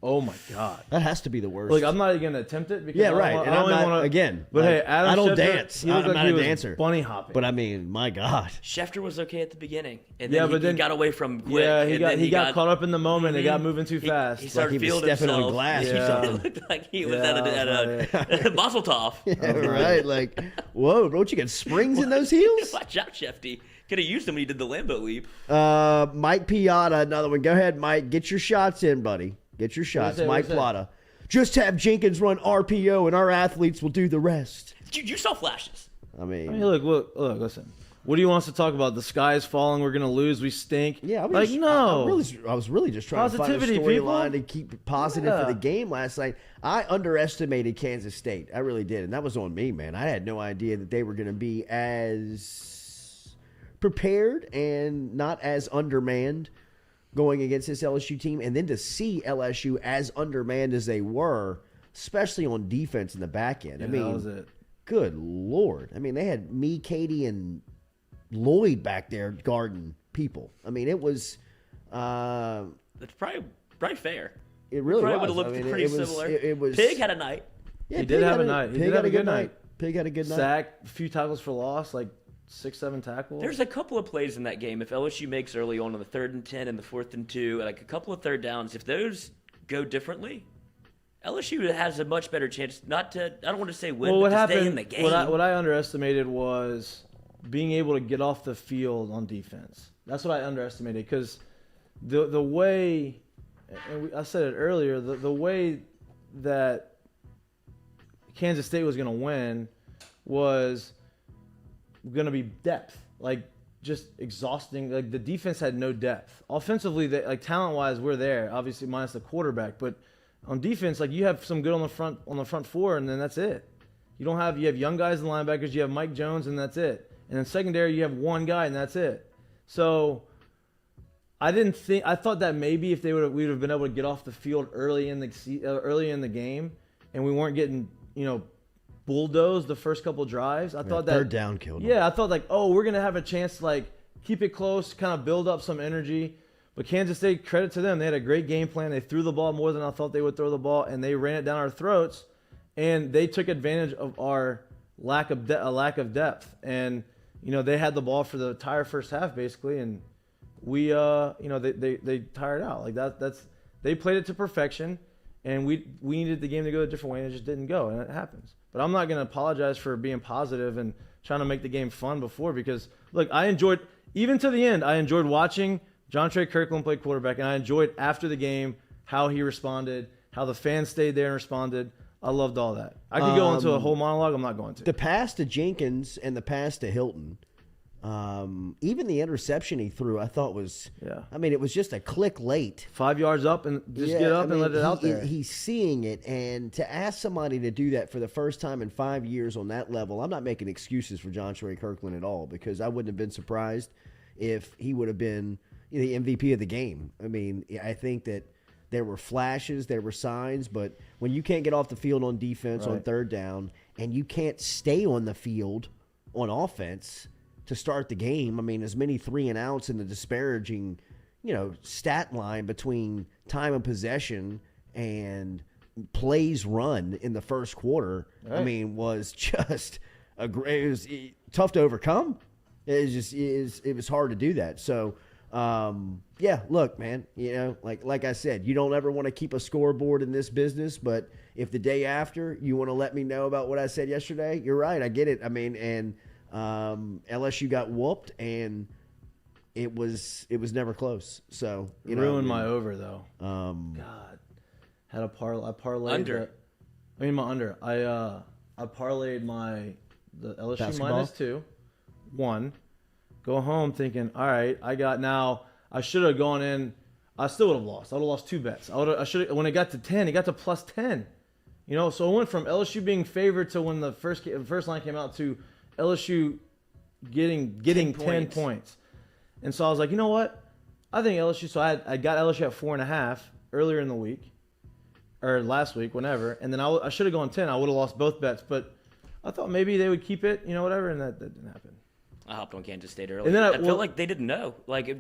Oh my God, that has to be the worst. Like I'm not even gonna attempt it because I don't want to again. But hey, Adam I don't Schefter, dance. He looked I'm like not he a was dancer. Bunny hopping. But I mean, my God, Schefter was okay at the beginning, and then he got away from quick. Yeah, he got caught up in the moment. He got moving too fast. He started like he feeling was stepping himself. on glass or He something. looked like he was at a Mazel Tov. Yeah, right. Like, whoa, don't you get springs in those heels? Watch out, Shefty. Could have used him when he did the Lambo leap. Mike Piata, another one. Go ahead, Mike. Get your shots in, buddy. Get your shots. Mike Piata. Just have Jenkins run RPO, and our athletes will do the rest. You saw flashes. I mean, look, listen. What do you want us to talk about? The sky is falling. We're gonna lose. We stink. Yeah, no. I was really just trying Positivity, to find a storyline to keep it positive for the game last night. I underestimated Kansas State. I really did, and that was on me, man. I had no idea that they were going to be as prepared and not as undermanned going against this LSU team, and then to see LSU as undermanned as they were, especially on defense in the back end. Yeah, I mean, that was it. Good Lord. I mean, they had me, Katie, and Lloyd back there guarding people. I mean, it was... It's probably fair. It really probably was. would have looked pretty similar. It was, Pig had a night. Yeah, he did have a night. He did have a good night. Pig had a good night. Sack, a few tackles for loss, like 6-7 tackles. There's a couple of plays in that game. If LSU makes early on the 3rd and 10 and the 4th and 2, like a couple of third downs, if those go differently, LSU has a much better chance not to, I don't want to say win, what but to happened, stay in the game. What I underestimated was being able to get off the field on defense. That's what I underestimated because the way, and I said it earlier, the way that Kansas State was going to win was going to be depth, like just exhausting. Like the defense had no depth. Offensively, like talent-wise, we're there. Obviously, minus the quarterback, but on defense, like you have some good on the front four, and then that's it. You have young guys in the linebackers. You have Mike Jones, and that's it. And then secondary, you have one guy, and that's it. So I thought that maybe if we would have been able to get off the field early in the game, and we weren't getting bulldozed the first couple drives. I thought that third down killed them. Yeah, I thought like, we're gonna have a chance to like keep it close, kind of build up some energy. But Kansas State, credit to them, they had a great game plan. They threw the ball more than I thought they would throw the ball, and they ran it down our throats. And they took advantage of our lack of depth. And they had the ball for the entire first half basically, and we they tired out. Like that's they played it to perfection, and we needed the game to go a different way, and it just didn't go, and it happens. But I'm not going to apologize for being positive and trying to make the game fun before, because look, I enjoyed, even to the end, I enjoyed watching John Trey Kirkland play quarterback, and I enjoyed after the game how he responded, how the fans stayed there and responded. I loved all that. I could go into a whole monologue. I'm not going to. The pass to Jenkins and the pass to Hilton, even the interception he threw, I thought was, I mean, it was just a click late. 5 yards up and just get up and let it out there. He's seeing it, and to ask somebody to do that for the first time in 5 years on that level, I'm not making excuses for John Trey Kirkland at all, because I wouldn't have been surprised if he would have been the MVP of the game. I mean, I think that there were flashes, there were signs, but when you can't get off the field on defense on third down, and you can't stay on the field on offense to start the game, I mean, as many 3 and outs in the disparaging, stat line between time of possession and plays run in the first quarter, I mean, was just it was tough to overcome. It was hard to do that. So, look, man, like I said, you don't ever want to keep a scoreboard in this business, but if the day after you want to let me know about what I said yesterday, you're right. I get it. I mean, and LSU got whooped, and it was never close. So ruined my over though. God, had a parlay. I parlayed under. My under. I parlayed the LSU Basketball? -2, 1. Go home thinking, all right, I should have gone in. I still would have lost. I would have lost 2 bets. I should have, when it got to 10, it got to +10. So it went from LSU being favored to when the first line came out to LSU getting 10 points. And so I was like, you know what? I think LSU. So I got LSU at 4.5 earlier in the week, or last week, whenever. And then I should have gone 10. I would have lost both bets, but I thought maybe they would keep it, whatever, and that didn't happen. I hopped on Kansas State early. And then I felt like they didn't know. Like,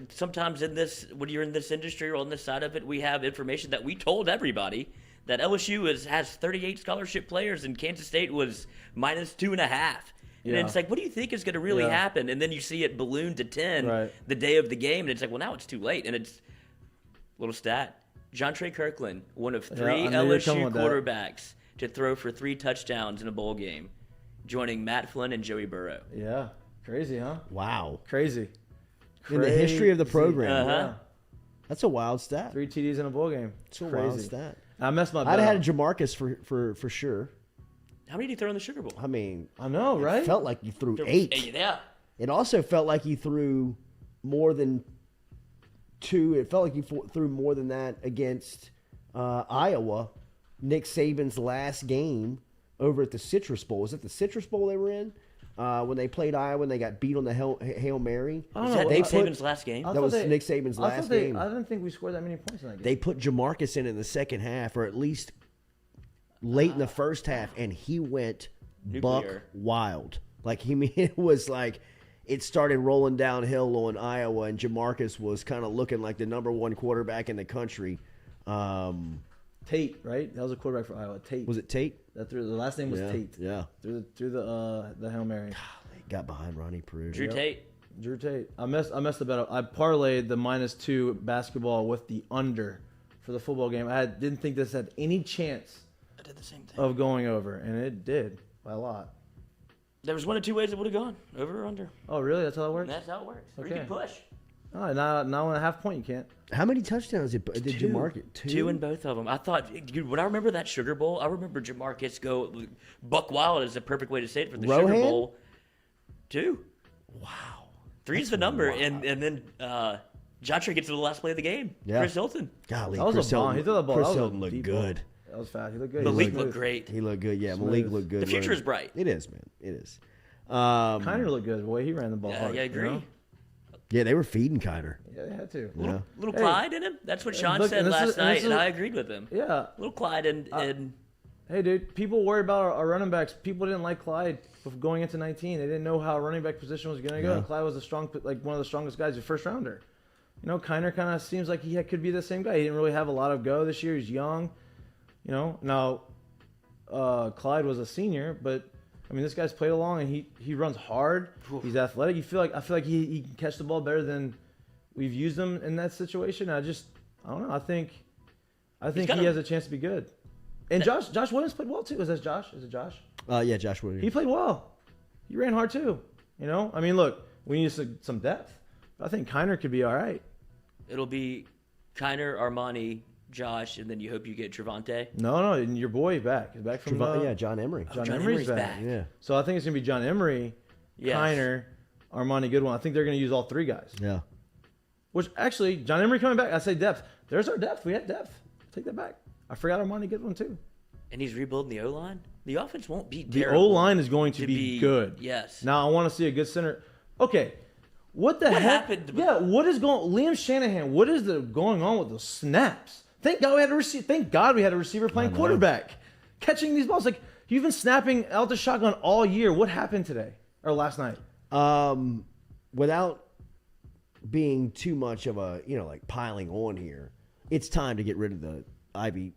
sometimes when you're in this industry or on this side of it, we have information that we told everybody that LSU has 38 scholarship players and Kansas State was minus 2.5. And then it's like, what do you think is going to really happen? And then you see it balloon to 10 the day of the game, and it's like, well, now it's too late. And it's little stat. Jontre Kirkland, one of 3 LSU quarterbacks to throw for 3 touchdowns in a bowl game, joining Matt Flynn and Joey Burrow. Yeah. Crazy, huh? Wow. Crazy. In the history of the program. Uh-huh. That's a wild stat. 3 TDs in a bowl game. It's a wild stat. I messed my bet I'd up. had a Jamarcus for sure. How many did he throw in the Sugar Bowl? I mean, I know, right? It felt like you threw 8. Yeah. It also felt like he threw more than 2. It felt like he threw more than that against Iowa, Nick Saban's last game over at the Citrus Bowl. Was it the Citrus Bowl they were in? When they played Iowa and they got beat on the Hail Mary. Was that Nick Saban's last game? That was Nick Saban's last game. I didn't think we scored that many points in that game. They put Jamarcus in the second half, or at least late in the first half, and he went buck wild. Like, it was like it started rolling downhill on Iowa, and Jamarcus was kind of looking like the number 1 quarterback in the country. Tate, right? That was a quarterback for Iowa. Tate. Was it Tate? The last name was Tate. Yeah. Through the Hail Mary. Golly, got behind Ronnie Peru. Drew Tate. I messed the bet up. I parlayed the -2 basketball with the under for the football game. I didn't think this had any chance. I did the same thing. Of going over, and it did by a lot. There was 1 of 2 ways it would have gone, over or under. Oh, really? That's how it works? That's how it works. Okay. Or you can push. Oh, now on a half point you can't. How many touchdowns did Jamarcus? 2 in both of them. I thought, dude, when I remember that Sugar Bowl, I remember Jamarcus go buck wild is the perfect way to say it for the Sugar Bowl. 2. Wow. 3 is the number, and then Jontre gets to the last play of the game. Yeah. Chris Hilton. Golly, that was Chris a bomb. He threw that ball. Chris That was a Hilton looked deep good. Ball. That was fast. He looked good. Malik looked great. He looked good. Yeah, Smooth. Malik looked good. The future is bright. It is, man. It is. Kiner looked good. The way he ran the ball. Yeah, hard, I agree. Yeah, they were feeding Kiner. Yeah, they had to. Yeah. Little Clyde in him? That's what Sean said last night, and I agreed with him. Yeah. Little Clyde and hey, dude, people worry about our running backs. People didn't like Clyde going into 19. They didn't know how a running back position was going to go. And Clyde was one of the strongest guys, a first rounder. Kiner kind of seems like he could be the same guy. He didn't really have a lot of go this year. He's young. Now Clyde was a senior, but I mean, this guy's played along, and he runs hard. He's athletic. I feel like he can catch the ball better than we've used him in that situation. I don't know. I think he has a chance to be good. And Josh Williams played well too. Is it Josh? Yeah, Josh Williams. He played well. He ran hard too. I mean, look, we need some depth. But I think Kiner could be all right. It'll be Kiner, Armani, Josh, and then you hope you get Trevante. No, and your boy back. He's back from John Emery. John Emery's back. Yeah. So I think it's gonna be John Emery, Kiner, Armani Goodwin. I think they're gonna use all 3 guys. Yeah. Which actually, John Emery coming back. I say depth. There's our depth. We had depth. Take that back. I forgot Armani Goodwin too. And he's rebuilding the O-line. The offense won't be The terrible. O-line is going to be good. Yes. Now I want to see a good center. Okay. What heck? Happened? Yeah. What is going? Liam Shanahan. What is going on with those snaps? Thank God we had a receiver playing quarterback, catching these balls. Like, you've been snapping out the shotgun all year. What happened today or last night? Without being too much of a like piling on here, it's time to get rid of the Ivy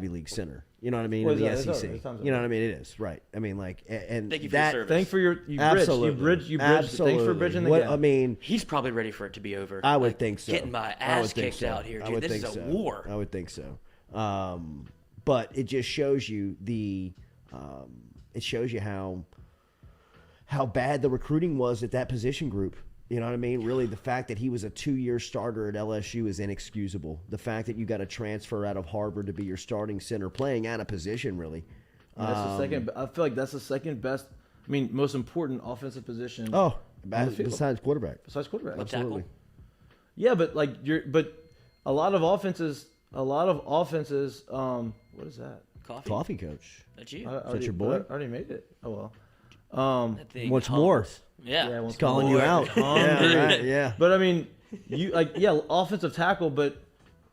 League center. You know what I mean? Well, in the it's SEC. over. You know what I mean? It is right. I mean, like, and thank you for that. your service. Thank for you bridged. You bridged. Absolutely. Thanks for bridging the What, gap. I mean, He's probably ready for it to be over. I would think so. Getting my ass kicked out here, dude. This is a war. I would think so. But it just shows you how bad the recruiting was at that position group. You know what I mean? Really, the fact that he was a 2-year starter at LSU is inexcusable. The fact that you got a transfer out of Harvard to be your starting center, playing out of position, really. That's the second. I feel like that's the second best. I mean, most important offensive position. Oh, besides quarterback. Besides quarterback, Absolutely. Yeah, but a lot of offenses. What is that? Coffee. Coffee coach. That's you. Is that your boy? I already made it. Oh well. What's more? Yeah. He's calling you out. Hungry. Right, yeah. But I mean, offensive tackle, but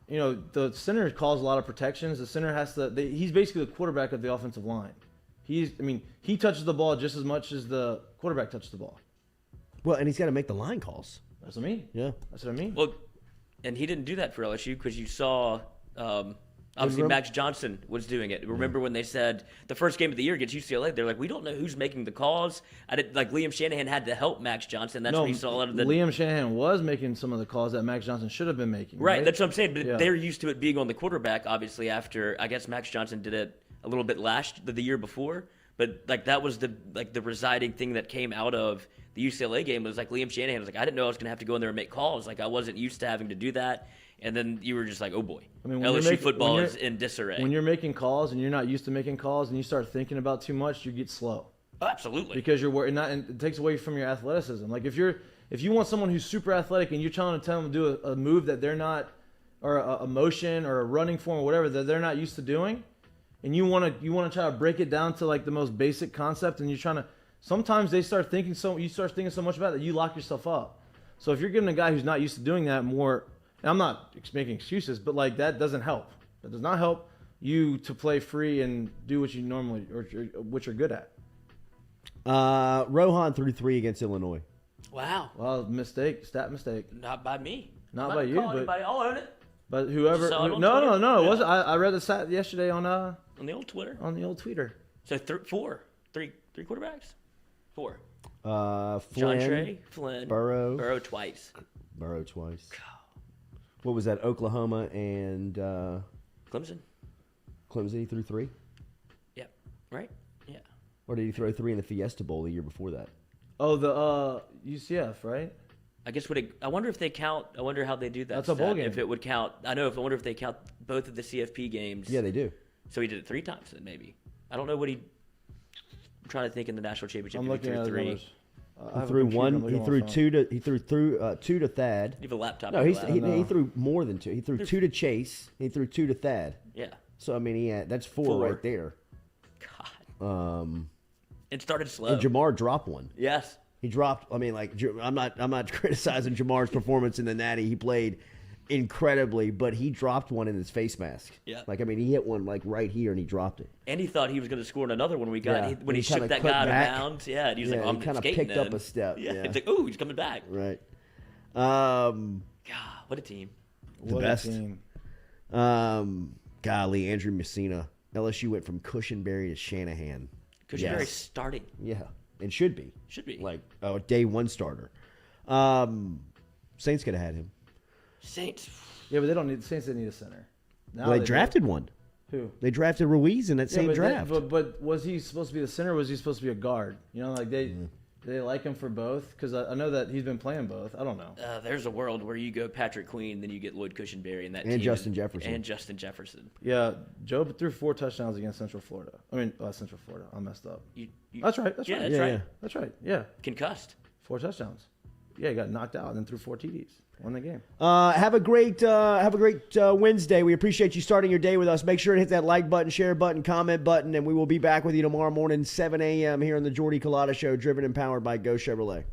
the center calls a lot of protections. The center has to. He's basically the quarterback of the offensive line. He touches the ball just as much as the quarterback touches the ball. Well, and he's got to make the line calls. That's what I mean. Yeah, that's what I mean. Well, and he didn't do that for LSU because you saw. Obviously, Max Johnson was doing it. Remember when they said the first game of the year against UCLA, they're like, we don't know who's making the calls. Liam Shanahan had to help Max Johnson. That's when you saw a lot of the. Liam Shanahan was making some of the calls that Max Johnson should have been making. Right, that's what I'm saying. But they're used to it being on the quarterback, obviously, after, I guess Max Johnson did it a little bit the year before. But that was the residing thing that came out of the UCLA game was Liam Shanahan was like, I didn't know I was going to have to go in there and make calls. I wasn't used to having to do that. And then you were just like, oh boy, LSU football is in disarray. When you're making calls and you're not used to making calls and you start thinking about too much, you get slow. Oh, absolutely. Because you're worried, and it takes away from your athleticism. Like if you want someone who's super athletic and you're trying to tell them to do a move that they're not, or a motion or a running form or whatever that they're not used to doing, and you want to try to break it down to the most basic concept, and you're trying to. Sometimes you start thinking so much about it that you lock yourself up. So if you're giving a guy who's not used to doing that more. And I'm not making excuses, but that doesn't help. That does not help you to play free and do what you normally or what you're good at. Rohan threw 3 against Illinois. Wow. Well, stat mistake. Not by me. Not by you, but I'll own it. But whoever. No. It wasn't. I read the stat yesterday on the old Twitter. On the old Twitter. So 3 quarterbacks. 4. Flynn, Burrow twice. God. What was that? Oklahoma and Clemson. Clemson, he threw 3? Yeah. Right? Yeah. Or did he throw 3 in the Fiesta Bowl the year before that? Oh, the UCF, right? I guess I wonder if they count. I wonder how they do that. That's a bowl game. If it would count. I wonder if they count both of the CFP games. Yeah, they do. So he did it 3 times then, maybe. I don't know what I'm trying to think in the national championship. I'm looking at 3. He threw 1. He threw 2 to. He threw 2 to Thad. You have a laptop. No, he threw more than 2. He threw 2 to Chase. He threw 2 to Thad. Yeah. So I mean, that's 4 right there. God. It started slow. And Jamar dropped 1. Yes. He dropped. I mean, I'm not criticizing Jamar's performance in the Natty. He played incredibly, but he dropped 1 in his face mask. Yeah. He hit one right here and he dropped it. And he thought he was going to score another one when he shook that guy out of bounds. Yeah. And he was I'm kind of picked up a step. Yeah. It's like, ooh, he's coming back. Right. God, what a team. The best. Team. Golly, Andrew Messina. LSU went from Cushenberry to Shanahan. Cushenberry's starting. Yeah. And should be. A day 1 starter. Saints could have had him. Saints. Yeah, but they don't need. Saints didn't need a center. Well, they drafted one. Who? They drafted Ruiz in that same draft. But was he supposed to be the center or was he supposed to be a guard? They like him for both? Because I know that he's been playing both. I don't know. There's a world where you go Patrick Queen, then you get Lloyd Cushenberry in that team. And Justin Jefferson. And Justin Jefferson. Yeah, Joe threw 4 touchdowns against Central Florida. Central Florida. I messed up. That's right. That's right. Yeah. Concussed. 4 touchdowns. Yeah, he got knocked out and then threw 4 TDs. Won the game. Have a great Wednesday. We appreciate you starting your day with us. Make sure to hit that like button, share button, comment button, and we will be back with you tomorrow morning, 7 a.m. here on the Jordy Culotta Show, driven and powered by Go Chevrolet.